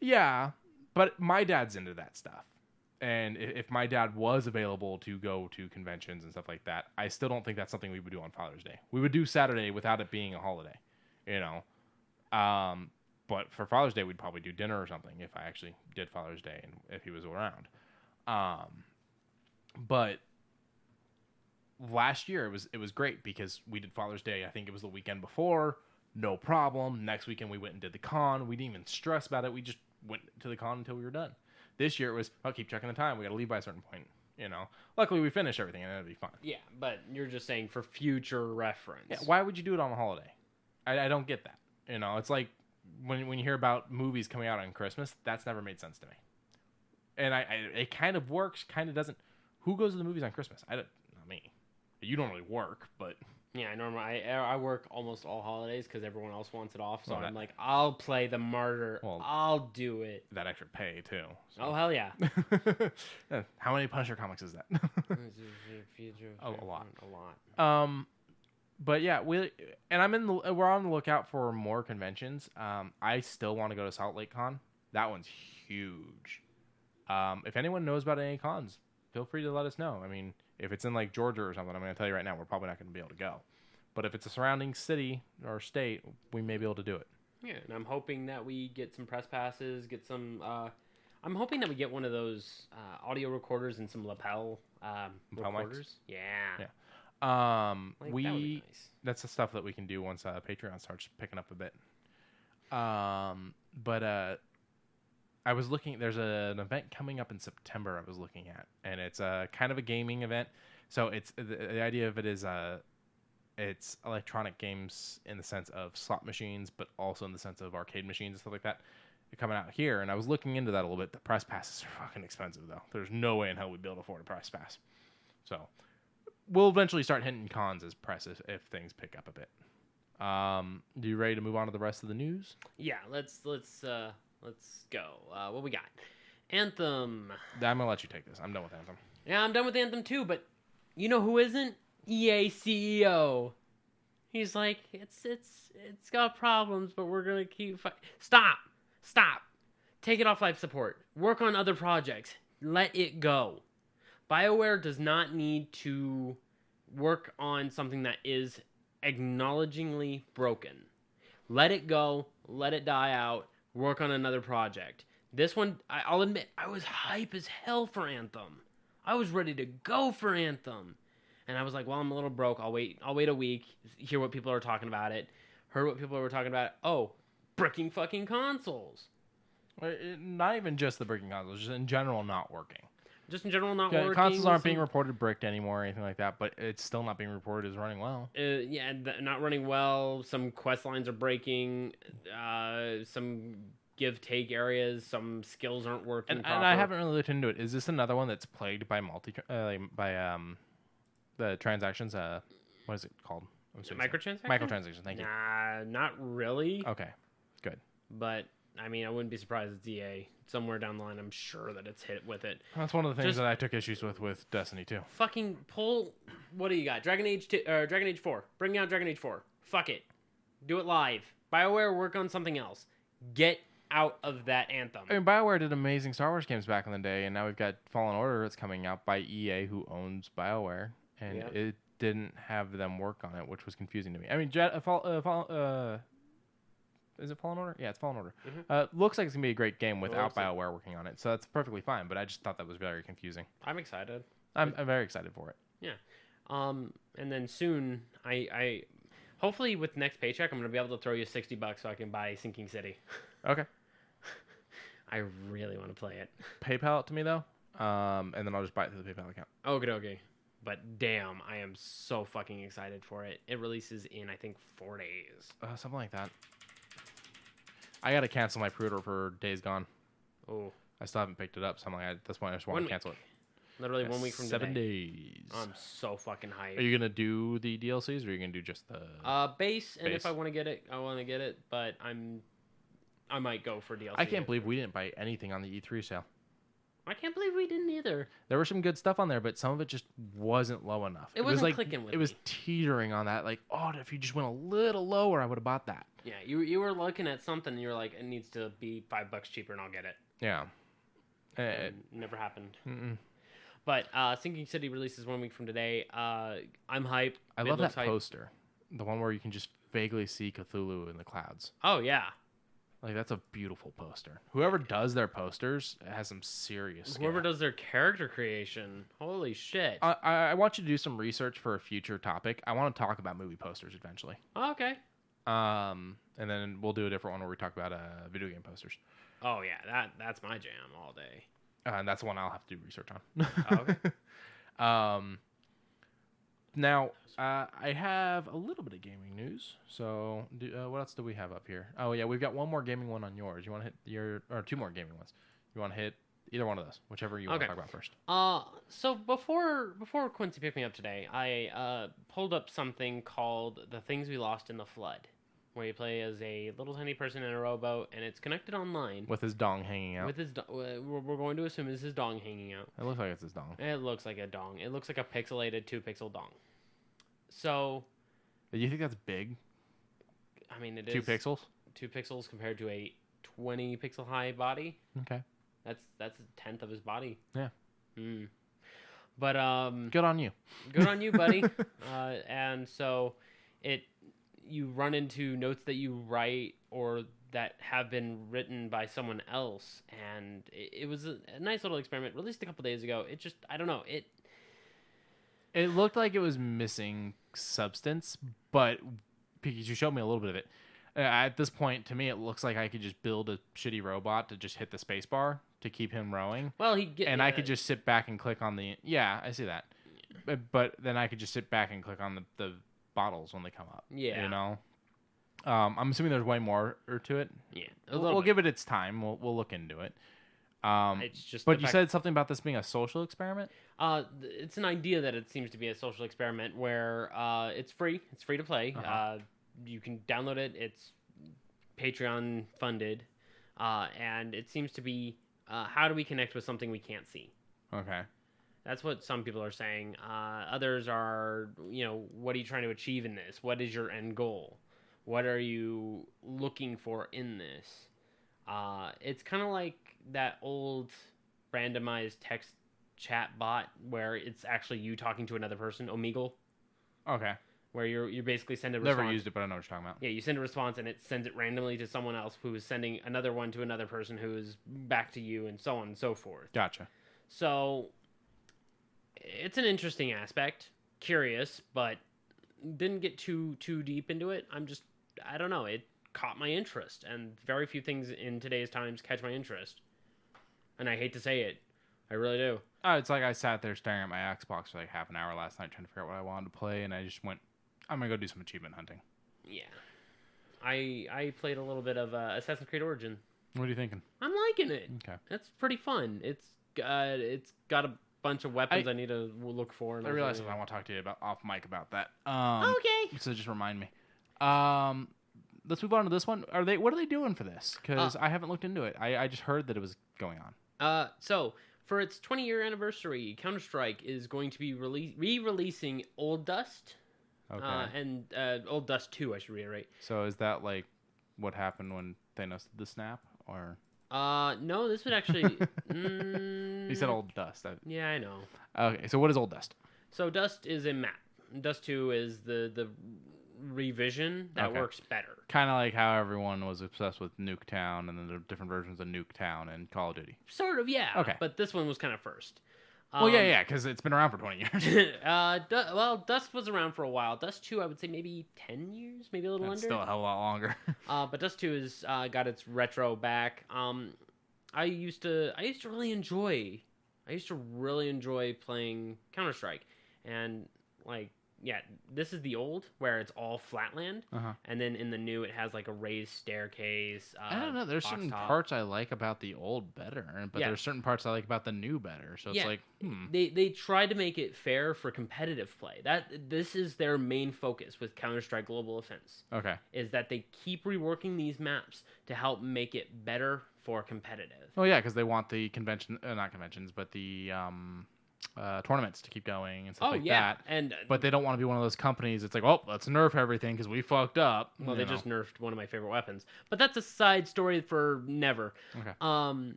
Yeah, but my dad's into that stuff. And if my dad was available to go to conventions and stuff like that, I still don't think that's something we would do on Father's Day. We would do Saturday without it being a holiday, you know. But for Father's Day, we'd probably do dinner or something if I actually did Father's Day and if he was around. But last year it was great because we did Father's Day. I think it was the weekend before, no problem. Next weekend we went and did the con. We didn't even stress about it. We just went to the con until we were done. This year it was, oh, keep checking the time. We got to leave by a certain point, you know. Luckily we finished everything and it'll be fun. Yeah, but you're just saying for future reference. Yeah, why would you do it on a holiday? I don't get that. You know, it's like when you hear about movies coming out on Christmas, that's never made sense to me. And it kind of works, kind of doesn't. Who goes to the movies on Christmas? Not me. You don't really work, but yeah, normally I work almost all holidays because everyone else wants it off. So Well, I'm like, I'll play the martyr. Well, I'll do it. that extra pay too. So. Oh hell yeah! How many Punisher comics is that? A lot. A lot. But yeah, we're on the lookout for more conventions. I still want to go to Salt Lake Con. That one's huge. If anyone knows about any cons, feel free to let us know. I mean, if it's in like Georgia or something, I'm going to tell you right now, we're probably not going to be able to go. But if it's a surrounding city or state, we may be able to do it. Yeah, and I'm hoping that we get some press passes, get some. I'm hoping that we get one of those audio recorders and some lapel recorders. Mics? Yeah. That would be nice. That's the stuff that we can do once Patreon starts picking up a bit. But I was looking. There's an event coming up in September. I was looking at, and it's a kind of a gaming event. So it's the idea of it is it's electronic games in the sense of slot machines, but also in the sense of arcade machines and stuff like that. They're coming out here, and I was looking into that a little bit. The press passes are fucking expensive, though. There's no way in hell we'd be able to afford a press pass. So we'll eventually start hitting cons as press if things pick up a bit. Do you ready to move on to the rest of the news? Yeah, let's go. What we got? Anthem. I'm gonna let you take this. I'm done with Anthem. Yeah, I'm done with Anthem too, but you know who isn't? EA CEO. He's like, it's got problems, but we're gonna keep Stop. Take it off life support. Work on other projects. Let it go. BioWare does not need to work on something that is acknowledgingly broken. Let it go. Let it die out. Work on another project. This one, I'll admit, I was hype as hell for Anthem. I was ready to go for Anthem. And I was like, well, I'm a little broke. I'll wait a week, hear what people are talking about it. Heard what people were talking about. Oh, bricking fucking consoles. Not even just the bricking consoles, just in general not working. Just in general not working. Consoles aren't being reported bricked anymore or anything like that, but it's still not being reported as running well. Not running well. Some quest lines are breaking. Some give-take areas. Some skills aren't working and I haven't really looked into it. Is this another one that's plagued by the transactions? What is it called? Microtransactions? Microtransactions, thank you. Nah, not really. Okay, good. But, I mean, I wouldn't be surprised it's EA. Somewhere down the line, I'm sure that it's hit with it. That's one of the things that I took issues with Destiny 2. Fucking pull... What do you got? Dragon Age 4. Bring out Dragon Age 4. Fuck it. Do it live. BioWare, work on something else. Get out of that Anthem. I mean, BioWare did amazing Star Wars games back in the day, and now we've got Fallen Order that's coming out by EA, who owns BioWare, and it didn't have them work on it, which was confusing to me. I mean, is it Fallen Order? Yeah, it's Fallen Order. Mm-hmm. Looks like it's going to be a great game without BioWare working on it, so that's perfectly fine, but I just thought that was very confusing. I'm excited. I'm very excited for it. Yeah. And then soon, I hopefully with next paycheck, I'm going to be able to throw you $60 so I can buy Sinking City. Okay. I really want to play it. PayPal it to me, though, and then I'll just buy it through the PayPal account. Okay. But damn, I am so fucking excited for it. It releases in, I think, 4 days. Something like that. I got to cancel my pre-order for Days Gone. Oh. I still haven't picked it up, so I'm like, at this point, I just want 1 to week. cancel it. Literally 1 week from 7 today. days. I'm so fucking hyped. Are you gonna do the DLCs, or are you gonna do just the base? And base? if I want to get it, I want to get it. But I might go for DLC. I can't believe we didn't buy anything on the E3 sale. I can't believe we didn't either. There was some good stuff on there, but some of it just wasn't low enough. It wasn't clicking with me. It was teetering on that. Like, oh, if you just went a little lower, I would have bought that. Yeah, you were looking at something, and you were like, it needs to be $5 cheaper, and I'll get it. Yeah. It never happened. Mm-mm. But Sinking City releases 1 week from today. I'm hyped. I love that poster. The one where you can just vaguely see Cthulhu in the clouds. Oh, yeah. Like, that's a beautiful poster. Whoever does their posters has some serious skill. Whoever does their character creation. Holy shit. I want you to do some research for a future topic. I want to talk about movie posters eventually. Oh, okay. And then we'll do a different one where we talk about video game posters. Oh, yeah. That's my jam all day. And that's the one I'll have to do research on. Oh, okay. Now, I have a little bit of gaming news. So, what else do we have up here? Oh, yeah, we've got one more gaming one on yours. You want to hit or two more gaming ones. You want to hit either one of those, whichever you want to talk about first. So before Quincy picked me up today, I pulled up something called The Things We Lost in the Flood, where you play as a little tiny person in a rowboat, and it's connected online. With his dong hanging out. With his, we're going to assume it's his dong hanging out. It looks like it's his dong. It looks like a dong. It looks like a pixelated 2-pixel dong. So. Do you think that's big? I mean, it 2 is 2 pixels. 2 pixels compared to a 20 pixel high body. Okay. That's a tenth of his body. Yeah. But good on you. Good on you, buddy. And so you run into notes that you write or that have been written by someone else, and it was a nice little experiment released a couple days ago. It just, I don't know, it looked like it was missing substance, but because you showed me a little bit of it, at this point, to me, it looks like I could just build a shitty robot to just hit the space bar to keep him rowing. Well, I could just sit back and click on the... Yeah, I see that. Yeah. But then I could just sit back and click on the bottles when they come up. Yeah. You know? I'm assuming there's way more to it. Yeah. We'll give it its time. We'll look into it. It's just. But you said something about this being a social experiment? It's an idea that it seems to be a social experiment where it's free. It's free to play. Uh-huh. You can download it. It's Patreon funded. And it seems to be how do we connect with something we can't see? Okay. That's what some people are saying. Others are, what are you trying to achieve in this? What is your end goal? What are you looking for in this? It's kind of like that old randomized text chat bot where it's actually you talking to another person, Omegle. Okay. Where you basically send a response. Never used it, but I know what you're talking about. Yeah, you send a response and it sends it randomly to someone else who is sending another one to another person who is back to you and so on and so forth. Gotcha. So it's an interesting aspect. Curious, but didn't get too deep into it. I don't know. It caught my interest, and very few things in today's times catch my interest. And I hate to say it. I really do. Oh, it's like I sat there staring at my Xbox for like half an hour last night trying to figure out what I wanted to play, and I just went, I'm going to go do some achievement hunting. Yeah. I played a little bit of Assassin's Creed Origin. What are you thinking? I'm liking it. Okay. It's pretty fun. It's got a bunch of weapons I need to look for. And I realize I want to talk to you about off mic about that. Okay. So just remind me. Let's move on to this one. What are they doing for this? Because I haven't looked into it. I just heard that it was going on. So for its 20-year anniversary, Counter-Strike is going to be re-releasing Old Dust. Okay. And Old Dust 2, I should reiterate. So is that like what happened when Thanos did the snap, or? No, this would actually. You said Old Dust. Yeah, I know. Okay, so what is Old Dust? So Dust is a map. Dust 2 is the revision that works better. Kind of like how everyone was obsessed with Nuketown, and then there are different versions of Nuketown and Call of Duty. Sort of, yeah. Okay. But this one was kind of first. Well, yeah, because it's been around for 20 years. Dust was around for a while. Dust 2, I would say maybe 10 years, maybe a little That's under. still a hell of a lot longer. But Dust 2 has got its retro back. I used to really enjoy playing Counter-Strike, and like this is the old where it's all flatland, and then in the new it has like a raised staircase. I don't know. There's certain parts I like about the old better, but there's certain parts I like about the new better. So it's like, They tried to make it fair for competitive play. This is their main focus with Counter-Strike Global Offense. Okay. Is that they keep reworking these maps to help make it better for competitive. Oh yeah, because they want the not conventions, but the tournaments to keep going and stuff that. But they don't want to be one of those companies. It's like, oh, let's nerf everything because we fucked up. Well, they just nerfed one of my favorite weapons, but that's a side story for never. Okay.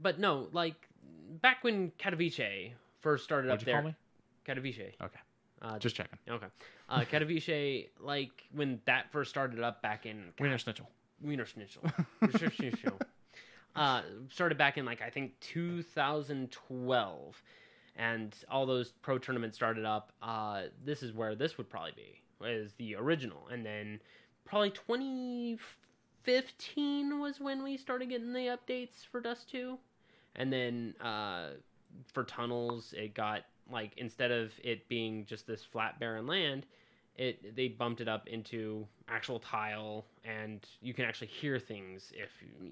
But no, like back when Katowice first started What'd up you there. call me? Katowice. Okay. Just checking. Okay. Katowice, like when that first started up back in Wiener Schnitzel. Started back in like I think 2012. And all those pro tournaments started up. This is where this would probably be, is the original. And then probably 2015 was when we started getting the updates for Dust 2. And then for tunnels, it got, like, instead of it being just this flat barren land, they bumped it up into actual tile, and you can actually hear things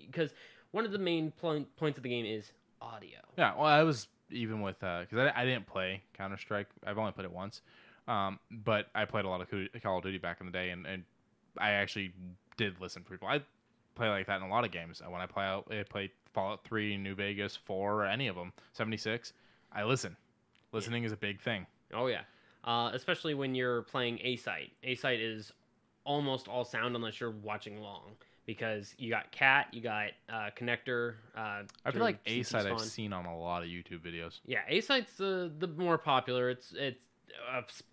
because one of the main points of the game is audio. Yeah, well, I was... Even with, because I didn't play Counter-Strike. I've only played it once. But I played a lot of Call of Duty back in the day, and I actually did listen for people. I play like that in a lot of games. When I play Fallout 3, New Vegas, 4, or any of them, 76, I listen. Listening is a big thing. Oh, yeah. Especially when you're playing A-Site. A-Site is almost all sound unless you're watching long. Because you got Cat, you got Connector. I feel like A-Site I've seen on a lot of YouTube videos. Yeah, A-Site's the more popular. It's a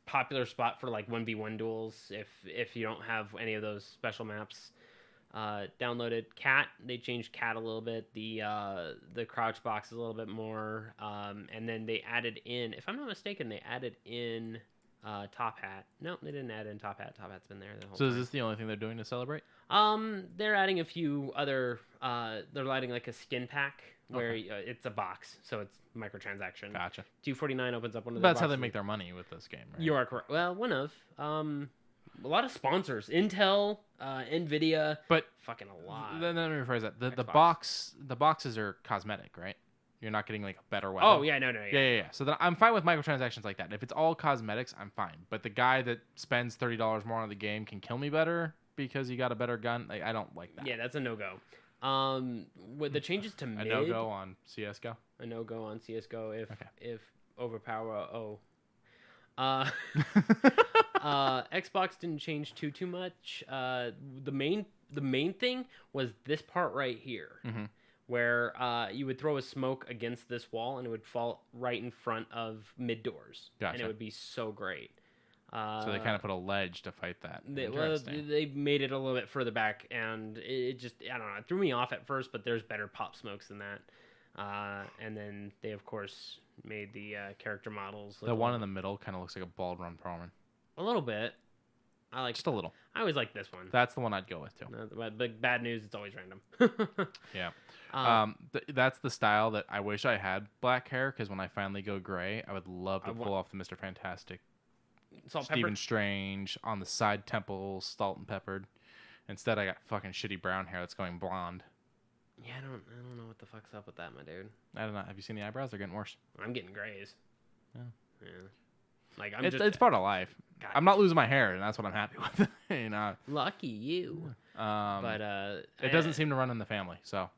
popular spot for like 1v1 duels if you don't have any of those special maps downloaded. Cat, they changed Cat a little bit. The crouch box is a little bit more. And then they added in, if I'm not mistaken, Top Hat. No, they didn't add in Top Hat. Top Hat's been there the whole time. So is this the only thing they're doing to celebrate? They're adding a few other. They're adding like a skin pack where it's a box, so it's microtransaction. Gotcha. 249 opens up one of the. That's how they make their money with this game, right? You are correct. Well, one of. A lot of sponsors: Intel, Nvidia. But fucking a lot. Let me rephrase that. The boxes are cosmetic, right? You're not getting like a better weapon. Oh, yeah, no. Yeah. So then I'm fine with microtransactions like that. If it's all cosmetics, I'm fine. But the guy that spends $30 more on the game can kill me better because he got a better gun. Like, I don't like that. Yeah, that's a no-go. With the changes to mid... A no-go on CSGO? A no-go on CSGO if overpower... Xbox didn't change too much. The main thing was this part right here. Mm-hmm. Where you would throw a smoke against this wall and it would fall right in front of mid doors. Gotcha. And it would be so great. So they kind of put a ledge to fight that. They made it a little bit further back, and it just, I don't know, it threw me off at first, but there's better pop smokes than that. And then they, of course, made the character models. The one in the middle kind of looks like a bald Ron Perlman. A little bit. I like just a little. I always like this one. That's the one I'd go with, too. But bad news, it's always random. Yeah. That's the style that I wish I had black hair, because when I finally go gray, I would love to pull off the Mr. Fantastic, Stephen Strange on the side temples, salt and peppered. Instead, I got fucking shitty brown hair that's going blonde. Yeah, I don't know what the fuck's up with that, my dude. I don't know. Have you seen the eyebrows? They're getting worse. I'm getting grays. Yeah. Like it's part of life. God. I'm not losing my hair, and that's what I'm happy with. You know. Lucky you. But it doesn't seem to run in the family, so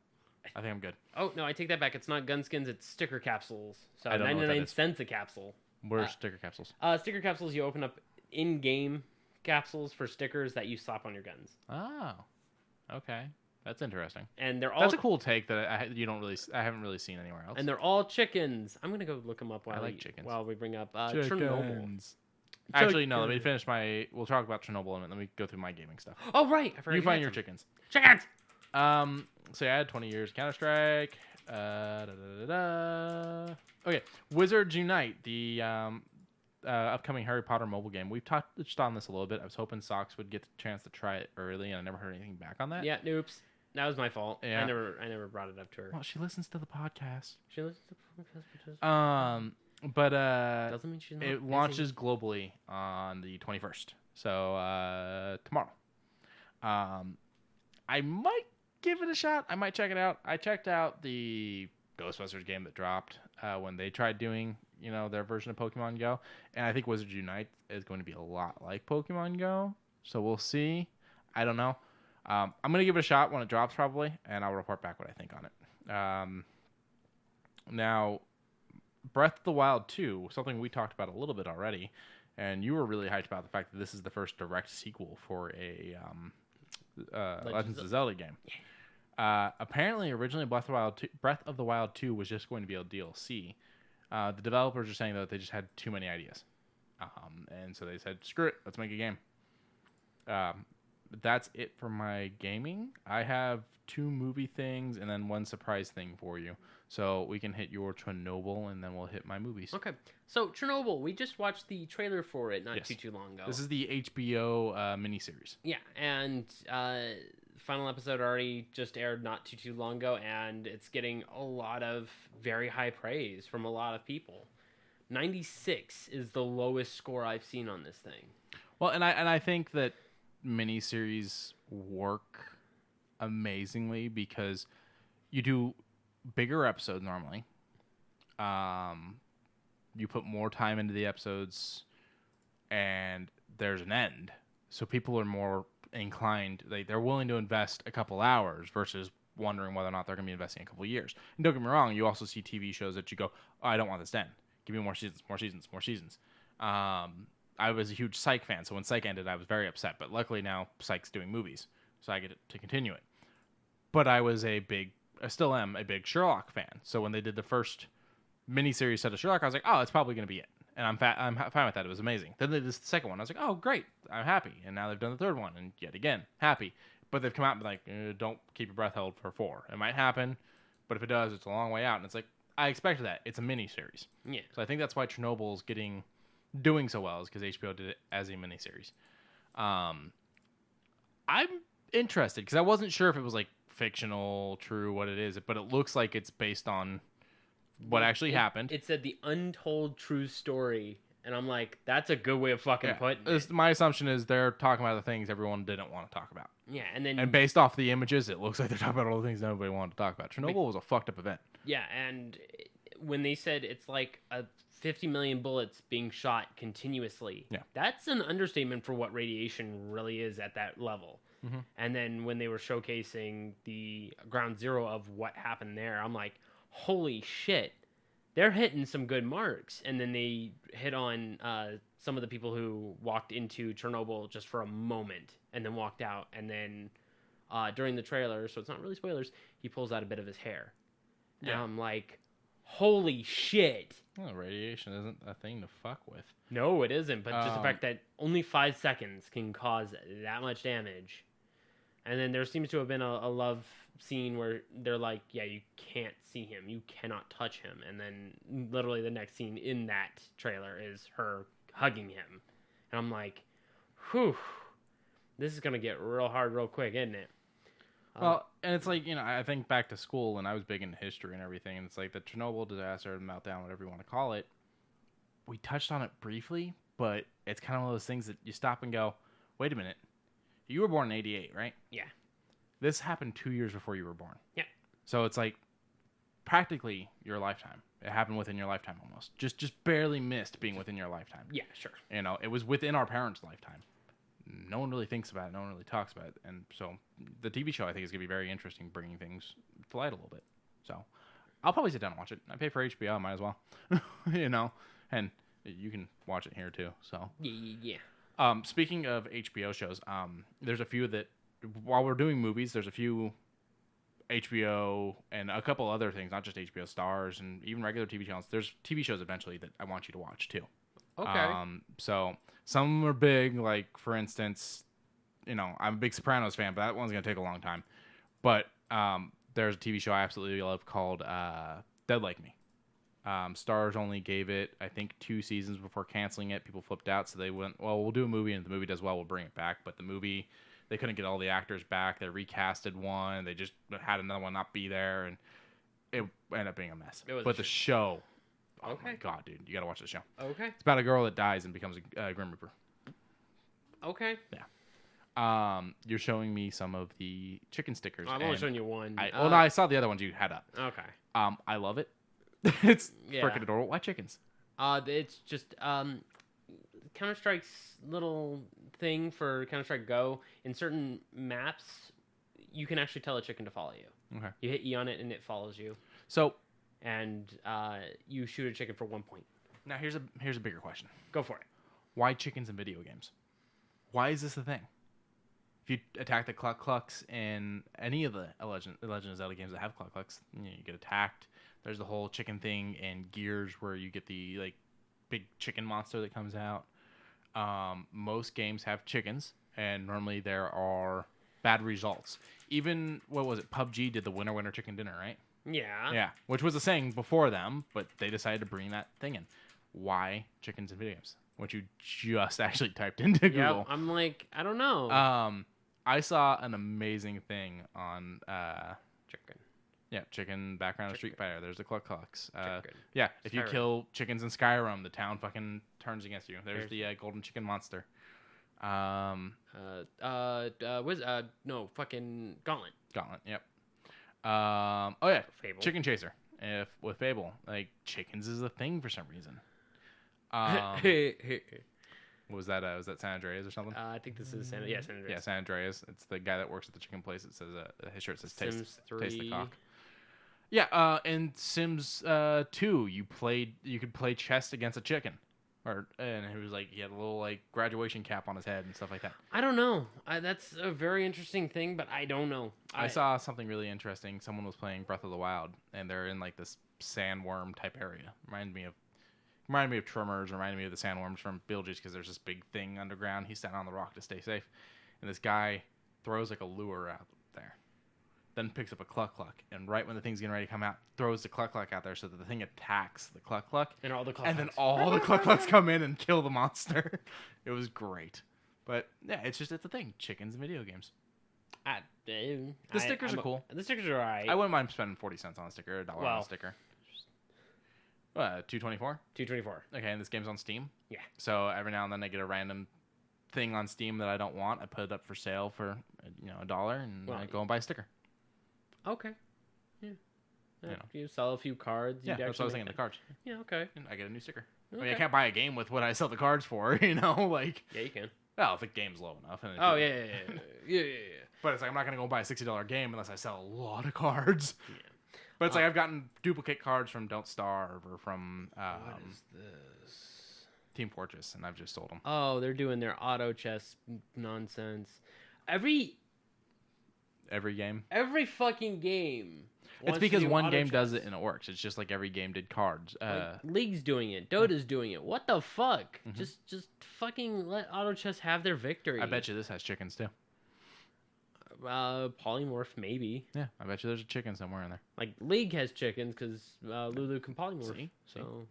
I think I'm good. Oh no, I take that back. It's not gun skins. It's sticker capsules. So I don't 99 cents a capsule. Where's sticker capsules? Sticker capsules. You open up in-game capsules for stickers that you slap on your guns. Oh, okay. That's interesting. And they're all... That's a cool take that I haven't really seen anywhere else. And they're all chickens. I'm gonna go look them up while chickens. While we bring up Chickens. Chernobyl. Actually, no. Let me finish we'll talk about Chernobyl in a minute. Let me go through my gaming stuff. Oh right, I forgot. You find your chickens. Chickens. So I had 20 years Counter-Strike. Okay, Wizards Unite, the upcoming Harry Potter mobile game. We've touched on this a little bit. I was hoping Sox would get the chance to try it early, and I never heard anything back on that. Yeah, oops. That was my fault. Yeah. I never brought it up to her. Well, she listens to the podcast. She listens to the podcast. But Doesn't mean she's not it busy. launches globally on the 21st. So tomorrow. I might give it a shot. I might check it out. I checked out the Ghostbusters game that dropped when they tried doing, their version of Pokemon Go. And I think Wizards Unite is going to be a lot like Pokemon Go. So we'll see. I don't know. I'm going to give it a shot when it drops probably, and I'll report back what I think on it. Now, Breath of the Wild 2, something we talked about a little bit already, and you were really hyped about the fact that this is the first direct sequel for a Legends of Zelda game. Apparently, originally Breath of the Wild 2 was just going to be a DLC. The developers are saying, though, that they just had too many ideas. And so they said, screw it, let's make a game. That's it for my gaming. I have 2 movie things and then 1 surprise thing for you. So we can hit your Chernobyl and then we'll hit my movies. Okay. So Chernobyl, we just watched the trailer for it not too long ago. This is the HBO miniseries. Yeah, and final episode already just aired not too long ago, and it's getting a lot of very high praise from a lot of people. 96 is the lowest score I've seen on this thing. Well, and I think that miniseries work amazingly because you do bigger episodes normally. You put more time into the episodes, and there's an end. So people are more inclined, they're willing to invest a couple hours versus wondering whether or not they're going to be investing a couple years. And don't get me wrong, you also see TV shows that you go, oh, I don't want this to end. Give me more seasons, more seasons, more seasons. I was a huge Psych fan, so when Psych ended, I was very upset. But luckily now Psych's doing movies, so I get to continue it. But I still am a big Sherlock fan. So when they did the first miniseries set of Sherlock, I was like, oh, it's probably going to be it. And I'm fine with that. It was amazing. Then they did the second one. I was like, oh, great. I'm happy. And now they've done the third one. And yet again, happy. But they've come out and been like, don't keep your breath held for 4. It might happen, but if it does, it's a long way out. And it's like, I expected that. It's a miniseries. Yeah. So I think that's why Chernobyl's doing so well, is because HBO did it as a miniseries. I'm interested because I wasn't sure if it was like fictional, true, what it is, but it looks like it's based on what actually happened. It said the untold true story, and I'm like, that's a good way of fucking putting it. My assumption is they're talking about the things everyone didn't want to talk about. Yeah, and based off the images, it looks like they're talking about all the things nobody wanted to talk about. Chernobyl was a fucked up event. Yeah, and when they said it's like 50 million bullets being shot continuously, that's an understatement for what radiation really is at that level. Mm-hmm. And then when they were showcasing the ground zero of what happened there, I'm like, holy shit, they're hitting some good marks. And then they hit on some of the people who walked into Chernobyl just for a moment and then walked out. And then during the trailer, so it's not really spoilers, he pulls out a bit of his hair. Yeah. And I'm like, holy shit. Well, radiation isn't a thing to fuck with. No, it isn't. But just the fact that only 5 seconds can cause that much damage. And then there seems to have been a love scene where they're like, yeah, you can't see him. You cannot touch him. And then literally the next scene in that trailer is her hugging him. And I'm like, whew, this is going to get real hard real quick, isn't it? Well, and it's like, I think back to school and I was big into history and everything. And it's like the Chernobyl disaster, meltdown, whatever you want to call it. We touched on it briefly, but it's kind of one of those things that you stop and go, wait a minute. You were born in 88, right? Yeah. This happened 2 years before you were born. Yeah. So it's like practically your lifetime. It happened within your lifetime almost. Just barely missed being within your lifetime. Yeah, sure. It was within our parents' lifetime. No one really thinks about it. No one really talks about it. And so the TV show, I think, is going to be very interesting, bringing things to light a little bit. So I'll probably sit down and watch it. I pay for HBO. I might as well. And you can watch it here too. So Yeah. Speaking of HBO shows, there's a few that, while we're doing movies, there's a few HBO and a couple other things, not just HBO Stars and even regular TV channels. There's TV shows eventually that I want you to watch too. Okay. So some of them are big, like for instance, I'm a big Sopranos fan, but that one's gonna take a long time. But there's a TV show I absolutely love called Dead Like Me. Stars only gave it, I think, 2 seasons before canceling it. People flipped out, so they went, well, we'll do a movie, and if the movie does well, we'll bring it back. But the movie, they couldn't get all the actors back. They recasted one. They just had another one not be there, and it ended up being a mess. But the show, Oh my Okay. god, dude, you gotta watch the show. Okay. It's about a girl that dies and becomes a Grim Reaper. Okay. You're showing me some of the chicken stickers. I'm only showing you one. No, I saw the other ones you had up. Okay. I love it. It's Yeah. freaking adorable. Why chickens? It's just Counter-Strike's little thing for Counter-Strike Go. In certain maps, you can actually tell a chicken to follow you. Okay. You hit E on it and it follows you, So and you shoot a chicken for 1 point. now here's a bigger question. Go for it. Why chickens in video games? Why is this a thing? If you attack the clucks in any of the Legend of Zelda games that have clucks, you get attacked. There's the whole chicken thing in Gears where you get the like big chicken monster that comes out. Most games have chickens, and normally there are bad results. Even what was it? PUBG did the winner chicken dinner, right? Yeah. Yeah, which was a saying before them, but they decided to bring that thing in. Why chickens in video games? What you just actually typed into Google. I'm like, I don't know. I saw an amazing thing on Chicken. chicken background of Street Fighter. There's the clucks. Chicken. Yeah, if you Skyrim. kill chickens in Skyrim, the town fucking turns against you. There's the golden chicken monster. No, fucking Gauntlet. Gauntlet. Yep. Oh yeah, Fable. Chicken Chaser. With Fable, like chickens is a thing for some reason. What was that? Was that San Andreas or something? I think this is San Andreas. Yeah, San Andreas. It's the guy that works at the chicken place. It says his shirt says Sims taste 3. the cock. Yeah, in Sims 2, you could play chess against a chicken, and it was like he had a little like graduation cap on his head and stuff like that. I don't know. That's a very interesting thing, but I don't know. I saw something really interesting. Someone was playing Breath of the Wild, and they're in like this sandworm type area. Reminded me of Tremors. Reminded me of the sandworms from Beetlejuice because there's this big thing underground. He's standing on the rock to stay safe, and this guy throws like a lure out there. Then picks up a cluck, and right when the thing's getting ready to come out, throws the cluck out there so that the thing attacks the cluck, And all the and then all the clucks come in and kill the monster. It was great, but yeah, it's a thing. Chickens in video games. The stickers are cool. The stickers are alright. I wouldn't mind spending 40 cents on a sticker, $1 on Well. a sticker. $2.24. $2.24. Okay, and this game's on Steam. Yeah. So every now and then I get a random thing on Steam that I don't want. I put it up for sale for $1, and I go and buy a sticker. Okay. Yeah. You know. You sell a few cards. Yeah, that's what I was thinking. The cards. Yeah. Okay. And I get a new sticker. Okay. I mean, I can't buy a game with what I sell the cards for. Like. Yeah, you can. Well, if the game's low enough. And Oh yeah. But it's like I'm not gonna go buy a $60 game unless I sell a lot of cards. Yeah. But it's like I've gotten duplicate cards from Don't Starve or from What is this? Team Fortress, and I've just sold them. Oh, they're doing their auto chess nonsense. Every Game. fucking game. It's because one game does it and it works. It's just like every game did cards. League's doing it. Dota's doing it. What the fuck? Just fucking let auto chess have their victory. I bet you this has chickens too. Polymorph maybe. Yeah, I bet you there's a chicken somewhere in there. Like League has chickens because Lulu can polymorph. See? So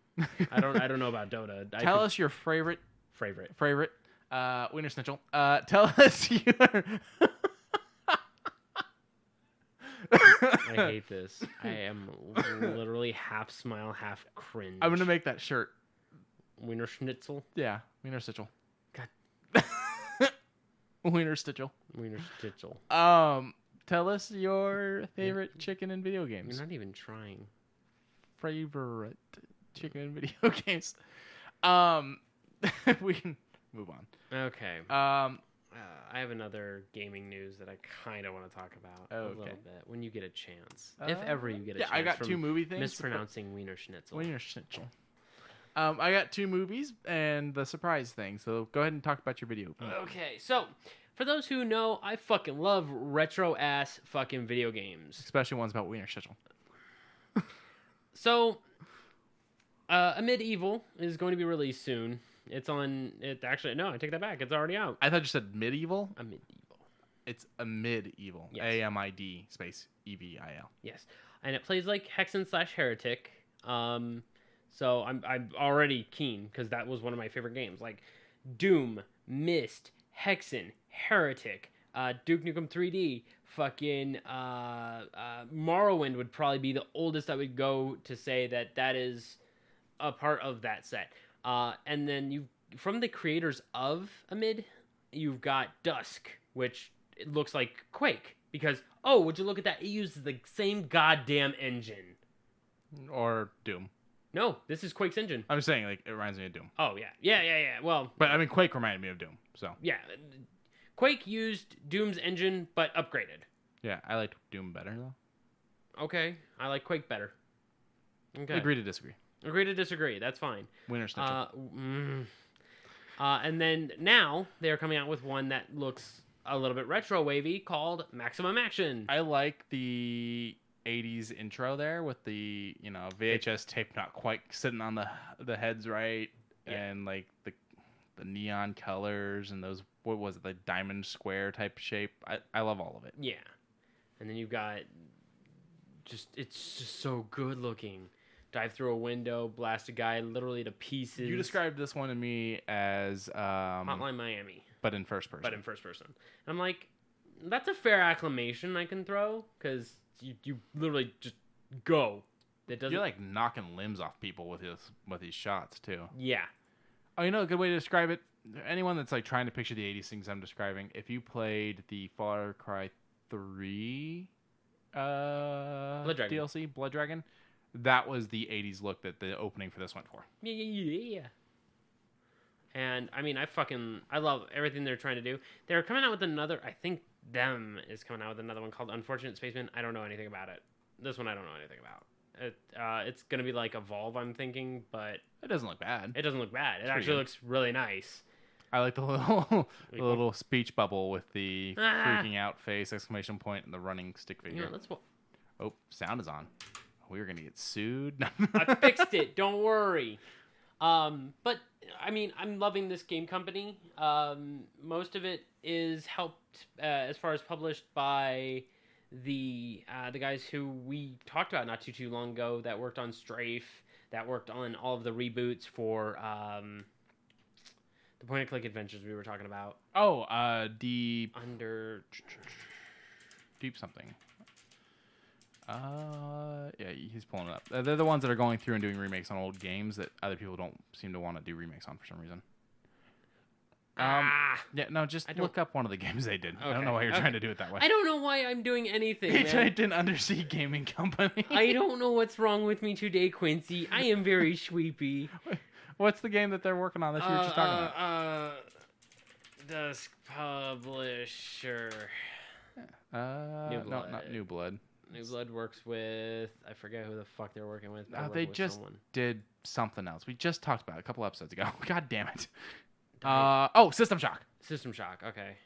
I don't know about Dota. Tell us your favorite Wiener Schnitzel. Tell us your. I hate this. I am literally half smile, half cringe. I'm gonna make that shirt. Wiener Schnitzel. Yeah, Wiener Schnitzel. God. Wiener Schnitzel. Wiener Schnitzel. Tell us your favorite chicken in video games. You're not even trying. Favorite chicken in video games. We can move on. Okay. I have another gaming news that I kind of want to talk about a little bit when you get a chance. If ever you get a chance. I got two movie things. Mispronouncing Wiener Schnitzel. Wiener Schnitzel. I got two movies and the surprise thing. So go ahead and talk about your video. Okay, so for those who know, I fucking love retro ass fucking video games, especially ones about Wiener Schnitzel. So, Amid Evil is going to be released soon. It's on. It actually no, I take that back. It's already out. I thought you said medieval. Amid Evil. It's Amid Evil. Yes. AMID space EVIL. Yes, and it plays like Hexen / Heretic. So I'm already keen because that was one of my favorite games. Like Doom, Myst, Hexen, Heretic, Duke Nukem 3D, fucking Morrowind would probably be the oldest I would go to say that is a part of that set. And then from the creators of Amid, you've got Dusk, which it looks like Quake. Because, would you look at that? It uses the same goddamn engine. Or Doom. No, this is Quake's engine. I'm just saying, like, it reminds me of Doom. Oh, yeah. Yeah. Well... But, I mean, Quake reminded me of Doom, so... Yeah. Quake used Doom's engine, but upgraded. Yeah, I liked Doom better, though. Okay. I like Quake better. Okay. Agree to disagree. Agree to disagree. That's fine. Winner snitcher. And then now, they're coming out with one that looks a little bit retro wavy called Maximum Action. I like the 80s intro there with the, VHS tape not quite sitting on the heads right, and like the neon colors and those, what was it, the diamond square type shape. I love all of it. Yeah. And then you've got it's just so good looking. Dive through a window, blast a guy literally to pieces. You described this one to me as Hotline Miami. But in first person. And I'm like, that's a fair acclamation I can throw, because you literally just go. You're like knocking limbs off people with these shots too. Yeah. Oh, a good way to describe it? Anyone that's like trying to picture the 80s things I'm describing, if you played the Far Cry 3 DLC, Blood Dragon, that was the 80s look that the opening for this went for. Yeah. And I mean, I love everything they're trying to do. They're coming out with another, I think Them is coming out with another one called Unfortunate Spaceman. I don't know anything about it. This one I don't know anything about. It's going to be like Evolve, I'm thinking, but... It doesn't look bad. It actually looks really nice. I like the little speech bubble with the freaking out face, exclamation point, and the running stick figure. Oh, sound is on. We're going to get sued. I fixed it. Don't worry. But, I mean, I'm loving this game company. Most of it is helped, as far as published by the guys who we talked about not too long ago that worked on Strafe, that worked on all of the reboots for the point-and-click adventures we were talking about. Oh, Deep something. Yeah, he's pulling it up. They're the ones that are going through and doing remakes on old games that other people don't seem to want to do remakes on for some reason. Yeah, no, just look up one of the games they did. Okay. I don't know why you're trying to do it that way. I don't know why I'm doing anything, man. It's an undersea gaming company. I don't know what's wrong with me today, Quincy. I am very sleepy. What's the game that they're working on that you were just talking about? Dusk Publisher. No, not New Blood. New Blood works with... I forget who the fuck they're working with. They just did something else. We just talked about it a couple episodes ago. God damn it. System Shock. System Shock, okay.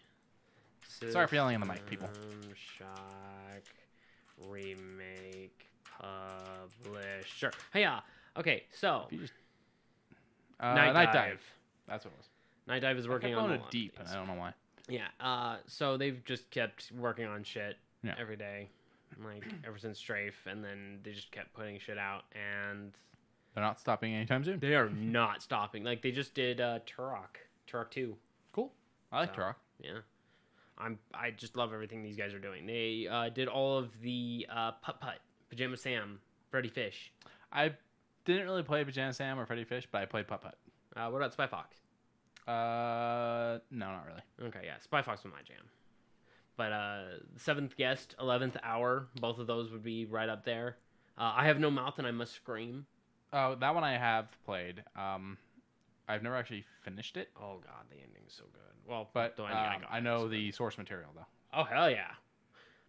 Sorry for yelling on the mic, people. System Shock Remake Publisher. Hey, okay, so... Night Dive. That's what it was. Night Dive is working on... Deep, and I don't know why. Yeah, so they've just kept working on shit every day. Like, ever since Strafe, and then they just kept putting shit out, and... They're not stopping anytime soon. They are not stopping. Like, they just did Turok 2. Cool. I like Turok. Yeah. I just love everything these guys are doing. They did all of the Putt-Putt, Pajama Sam, Freddy Fish. I didn't really play Pajama Sam or Freddy Fish, but I played Putt-Putt. What about Spy Fox? No, not really. Okay, yeah. Spy Fox was my jam. But 7th Guest, 11th Hour, both of those would be right up there. I Have No Mouth and I Must Scream. Oh, that one I have played. I've never actually finished it. Oh god, the ending's so good. Well, but I know the source material though. Oh hell yeah!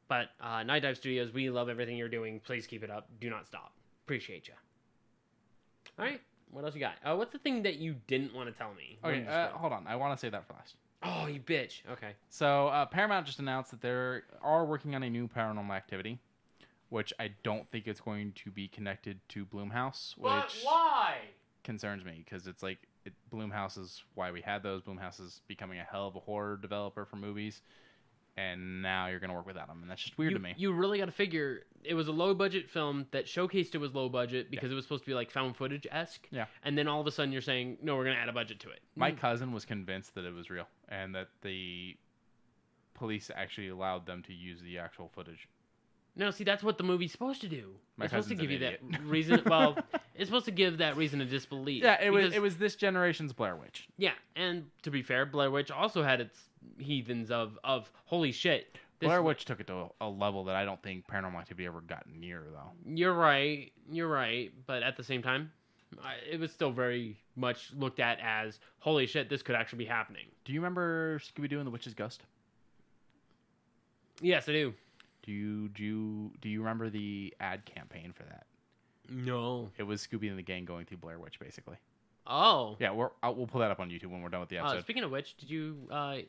But Night Dive Studios, we love everything you're doing. Please keep it up. Do not stop. Appreciate you. All right, what else you got? What's the thing that you didn't want to tell me? Okay, hold on. I want to say that for last. Oh, you bitch. Okay. So Paramount just announced that they are working on a new Paranormal Activity, which I don't think it's going to be connected to Blumhouse. Which why? Concerns me because it's like Blumhouse is why we had those. Blumhouse is becoming a hell of a horror developer for movies, and now you're going to work without them, and that's just weird to me. You really got to figure it was a low budget film that showcased it was low budget because it was supposed to be like found footage-esque. Yeah. And then all of a sudden you're saying, no, we're going to add a budget to it. My cousin was convinced that it was real and that the police actually allowed them to use the actual footage. No, see, that's what the movie's supposed to do. My It's supposed to cousin's give an you idiot. that reason. Well, it's supposed to give that reason to disbelief. Yeah, it because- was this generation's Blair Witch. Yeah, and to be fair, Blair Witch also had its heathens of holy shit. Blair Witch took it to a level that I don't think Paranormal Activity ever got near, though. You're right. But at the same time, it was still very much looked at as holy shit. This could actually be happening. Do you remember Scooby-Doo and the Witch's Ghost? Yes, I do. Do you remember the ad campaign for that? No. It was Scooby and the gang going through Blair Witch, basically. Oh. Yeah, we'll pull that up on YouTube when we're done with the episode. Speaking of which, did you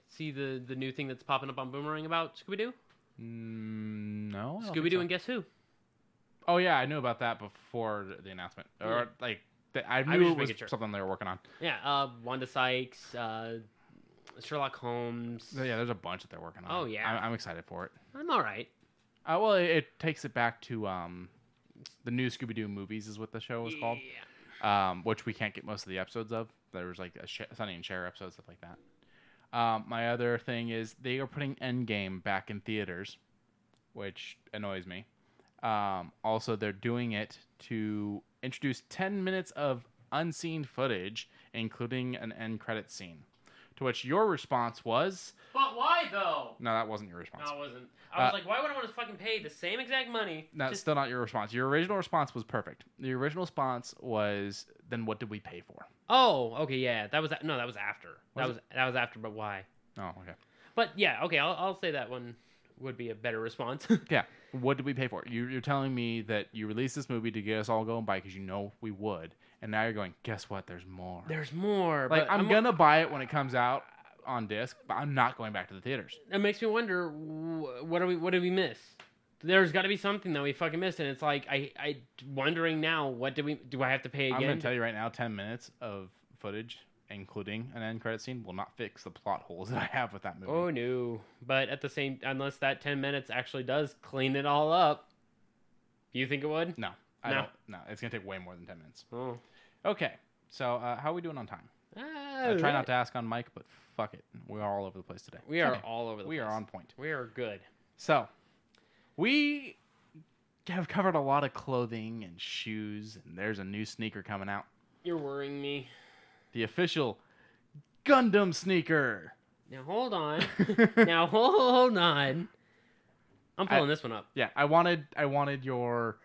see the new thing that's popping up on Boomerang about Scooby-Doo? No. I don't think Scooby-Doo so. and Guess Who? Oh yeah, I knew about that before the announcement, or like I was knew just it was making sure. something they were working on. Yeah, Wanda Sykes, Sherlock Holmes. Yeah, there's a bunch that they're working on. Oh, yeah. I'm excited for it. I'm all right. Well, it takes it back to the new Scooby-Doo movies is what the show was called. Yeah. Which we can't get most of the episodes of. There was like a Sonny and Cher episode, stuff like that. My other thing is they are putting Endgame back in theaters, which annoys me. Also, they're doing it to introduce 10 minutes of unseen footage, including an end credit scene. To which your response was... But why, though? No, that wasn't your response. No, it wasn't. I was like, why would I want to fucking pay the same exact money? That's still not your response. Your original response was perfect. The original response was, then what did we pay for? Oh, okay, yeah. That was after. Was That was after, but why? Oh, okay. But yeah, okay, I'll say that one would be a better response. Yeah. What did we pay for? You're telling me that you released this movie to get us all going by because you know we would, and now you're going, guess what? There's more. There's more. Like, but I'm gonna buy it when it comes out on disc, but I'm not going back to the theaters. It makes me wonder, what did we miss? There's got to be something that we fucking missed, and it's like I wondering now, do I have to pay again? I'm gonna tell you right now, 10 minutes of footage, including an end credit scene, will not fix the plot holes that I have with that movie. Oh no! But at the same, unless that 10 minutes actually does clean it all up, do you think it would? No, I don't. No, it's gonna take way more than 10 minutes. Oh. Okay, so how are we doing on time? I try not to ask on mic, but fuck it, we are all over the place today. We are Okay. all over the place. We are on point. We are good. So, we have covered a lot of clothing and shoes, and there's a new sneaker coming out. You're worrying me. The official Gundam sneaker. Now hold on. Now hold on. I'm pulling this one up. Yeah, I wanted your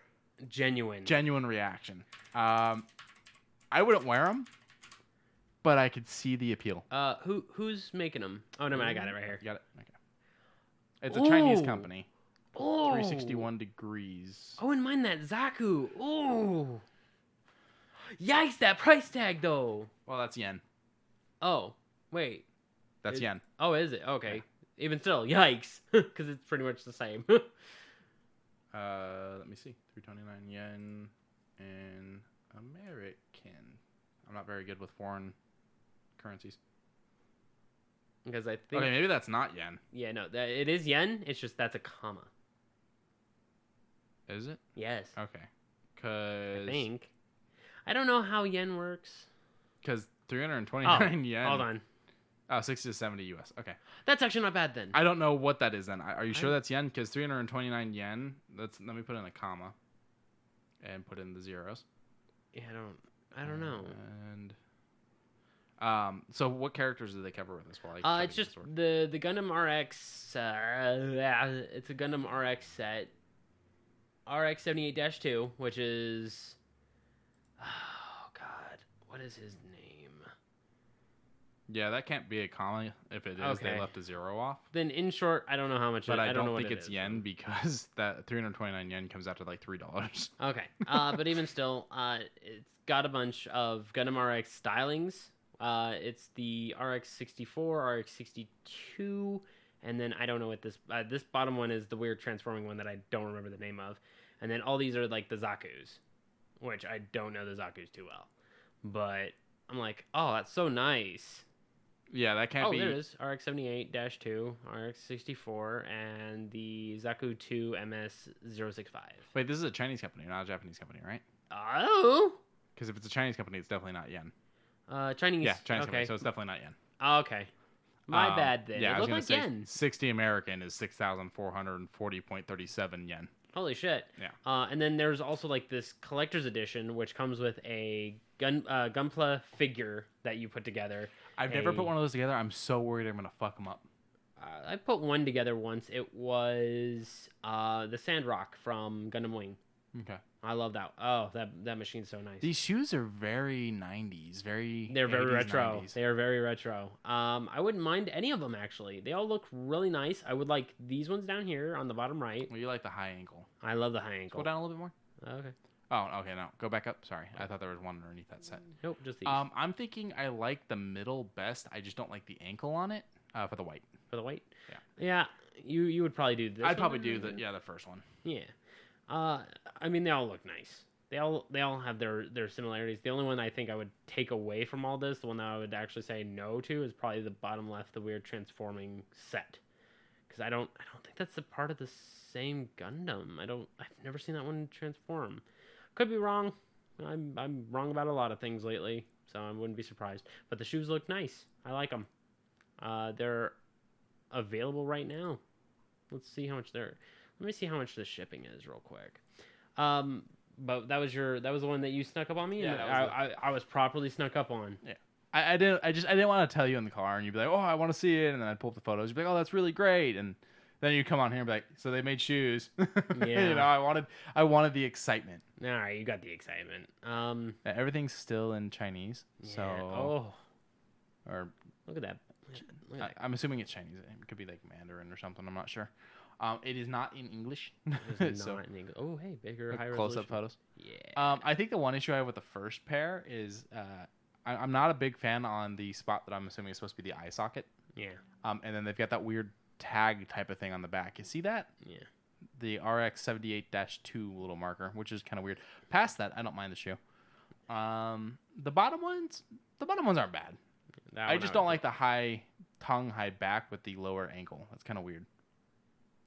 Genuine reaction. I wouldn't wear them, but I could see the appeal. Who's making them? Oh no, I got it right here. You got it? Okay. It's a Chinese Ooh. company. Oh. 361 degrees. Oh, and mind that Zaku. Oh. Yikes! That price tag though. Well, that's yen. Oh, wait. That's yen. Oh, is it? Okay. Even still, yikes. Because it's pretty much the same. Let me see. 329 yen in American. I'm not very good with foreign currencies. Because I think... Okay, maybe that's not yen. Yeah, no. It is yen. It's just that's a comma. Is it? Yes. Okay. I think. I don't know how yen works. Because 329 yen. Hold on. Oh, 60 to 70 US. Okay. That's actually not bad then. I don't know what that is then. Are you sure that's yen? Because 329 yen, let me put in a comma and put in the zeros. Yeah, I don't know. And so what characters do they cover with this? It's just the Gundam RX. It's a Gundam RX set. RX 78-2, which is... Oh, God. What is his name? Yeah, that can't be a comma. If it is, Okay. they left a zero off. Then, in short, I don't know how much. But I don't know don't think what it's it is. yen because that 329 yen comes out to like $3. Okay, but even still, it's got a bunch of Gundam RX stylings. It's the RX 64, RX 62, and then I don't know what this bottom one is, the weird transforming one that I don't remember the name of. And then all these are like the Zakus, which I don't know the Zakus too well. But I'm like, oh, that's so nice. Yeah, that can't be. Oh, there it is. RX 78-2, RX 64, and the Zaku 2 MS-065. Wait, this is a Chinese company, not a Japanese company, right? Oh! Because if it's a Chinese company, it's definitely not yen. Chinese. Yeah, Chinese okay. company, so it's definitely not yen. Okay. My bad then. Yeah, It I was looked gonna like say yen. 60 American is 6,440.37 yen. Holy shit. Yeah. And then there's also like this collector's edition, which comes with a Gunpla figure that you put together. I've never put one of those together. I'm so worried I'm going to fuck them up. I put one together once. It was the Sandrock from Gundam Wing. Okay. I love that. Oh, that machine's so nice. These shoes are very 90s, They're very 80s, retro. 90s. They are very retro. I wouldn't mind any of them actually. They all look really nice. I would like these ones down here on the bottom right. Well, you like the high ankle. I love the high ankle. Go down a little bit more. Okay. Oh, okay, no. Go back up. Sorry. I thought there was one underneath that set. Nope, just these. I'm thinking I like the middle best. I just don't like the ankle on it for the white. For the white? Yeah. Yeah, you would probably do this. I'd probably do the first one. Yeah. I mean, they all look nice. They all have their similarities. The only one I think I would take away from all this, the one that I would actually say no to, is probably the bottom left, the weird transforming set, because I don't think that's a part of the same Gundam. I've never seen that one transform. Could be wrong. I'm wrong about a lot of things lately, so I wouldn't be surprised. But the shoes look nice. I like them. They're available right now. Let's see how much they're. Let me see how much the shipping is real quick. But that was the one that you snuck up on me. Yeah, and I was properly snuck up on. Yeah. I didn't want to tell you in the car, and you'd be like, oh, I want to see it, and then I'd pull up the photos. You'd be like, oh, that's really great, and then you'd come on here and be like, so they made shoes. Yeah. You know, I wanted the excitement. All right, you got the excitement. Everything's still in Chinese, Yeah. so or Look at that. Look at that. I'm assuming it's Chinese. It could be like Mandarin or something. I'm not sure. It is not in English. It is so, not in English. Oh, hey, bigger, higher close-up resolution. photos. Yeah. I think the one issue I have with the first pair is I'm not a big fan on the spot that I'm assuming is supposed to be the eye socket. Yeah. And then they've got that weird tag type of thing on the back. You see that? Yeah. The RX78-2 little marker, which is kind of weird. Past that, I don't mind the shoe. The bottom ones aren't bad. I just don't like the high tongue, high back with the lower ankle. That's kind of weird.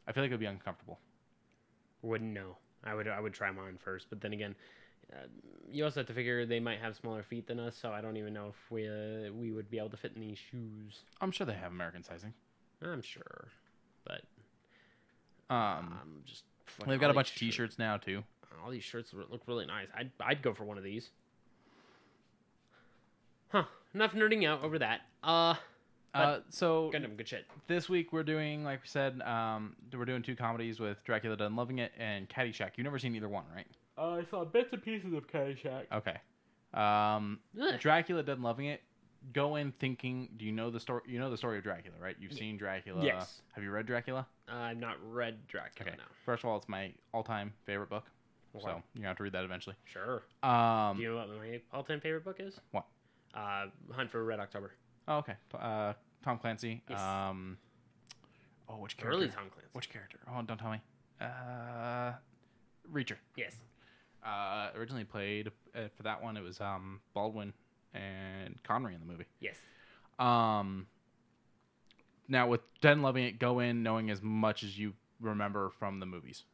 I feel like it would be uncomfortable. Wouldn't know. I would try mine first, but then again, you also have to figure they might have smaller feet than us, so I don't even know if we would be able to fit in these shoes. I'm sure they have American sizing. I'm sure, but just. They've got a bunch of T-shirts now too. All these shirts look really nice. I'd go for one of these. Huh? Enough nerding out over that. So Gundam, good shit. This week we're doing, like we said, we're doing 2 comedies with Dracula Done Loving It and Caddyshack. You've never seen either one, right? I saw bits and pieces of Caddyshack. Okay. Dracula Done Loving It. Go in thinking. Do you know the story? You know the story of Dracula, right? You've seen Dracula. Yes. Have you read Dracula? I've not read Dracula. Okay. No. First of all, it's my all-time favorite book. Okay. So you're gonna have to read that eventually. Sure. Do you know what my all-time favorite book is? What? Hunt for Red October. Oh, okay. Tom Clancy. Yes. Which character? Early Tom Clancy. Which character? Oh, don't tell me. Reacher. Yes. Originally played for that one. It was Baldwin and Connery in the movie. Yes. Now with Den Loving It, go in knowing as much as you remember from the movies,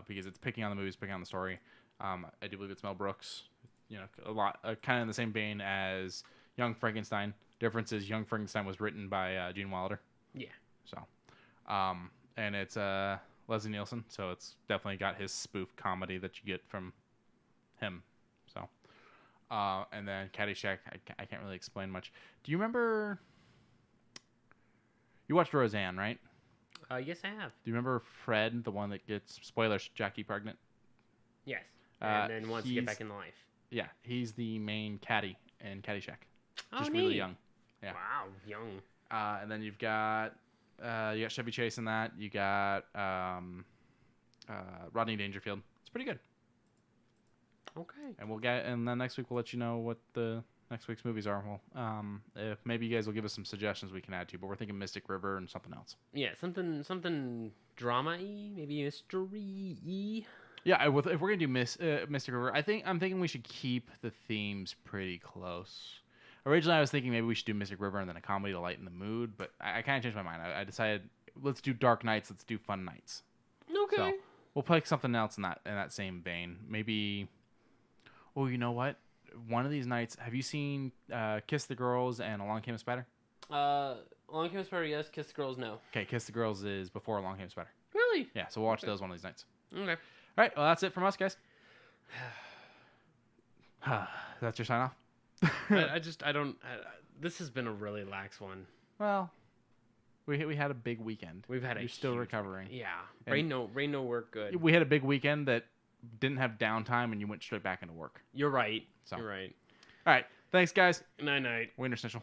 because it's picking on the movies, picking on the story. I do believe it's Mel Brooks. You know, a lot kind of in the same vein as Young Frankenstein. Difference is Young Frankenstein was written by Gene Wilder. Yeah. So, and it's Leslie Nielsen, so it's definitely got his spoof comedy that you get from him. So, and then Caddyshack, I can't really explain much. Do you remember? You watched Roseanne, right? Yes, I have. Do you remember Fred, the one that gets, spoilers, Jackie pregnant? Yes. And then wants to get back in life. Yeah, he's the main caddy in Caddyshack. Oh, Just neat. really young. Yeah. Wow, young. And then you've got Chevy Chase in that. You got Rodney Dangerfield. It's pretty good. Okay. And then next week we'll let you know what the next week's movies are. Well, if maybe you guys will give us some suggestions we can add to, but we're thinking Mystic River and something else. Yeah, something drama-y, maybe mystery-y. Yeah, if we're gonna do Mystic River, I'm thinking we should keep the themes pretty close. Originally, I was thinking maybe we should do Mystic River and then a comedy to lighten the mood, but I kind of changed my mind. I decided let's do Dark Nights, let's do Fun Nights. Okay. So we'll pick something else in that same vein. Maybe. Oh, you know what? One of these nights, have you seen Kiss the Girls and Along Came a Spider? Along Came a Spider, yes. Kiss the Girls, no. Okay, Kiss the Girls is before Along Came a Spider. Really? Yeah, so we'll watch those one of these nights. Okay. All right. Well, that's it from us, guys. That's your sign off. I don't. This has been a really lax one. Well, we had a big weekend. We've had You're still recovering. Yeah. And Rain no work good. we had a big weekend that didn't have downtime, and you went straight back into work. You're right. So. You're right. All right. Thanks, guys. Night night. Winter Snitchel.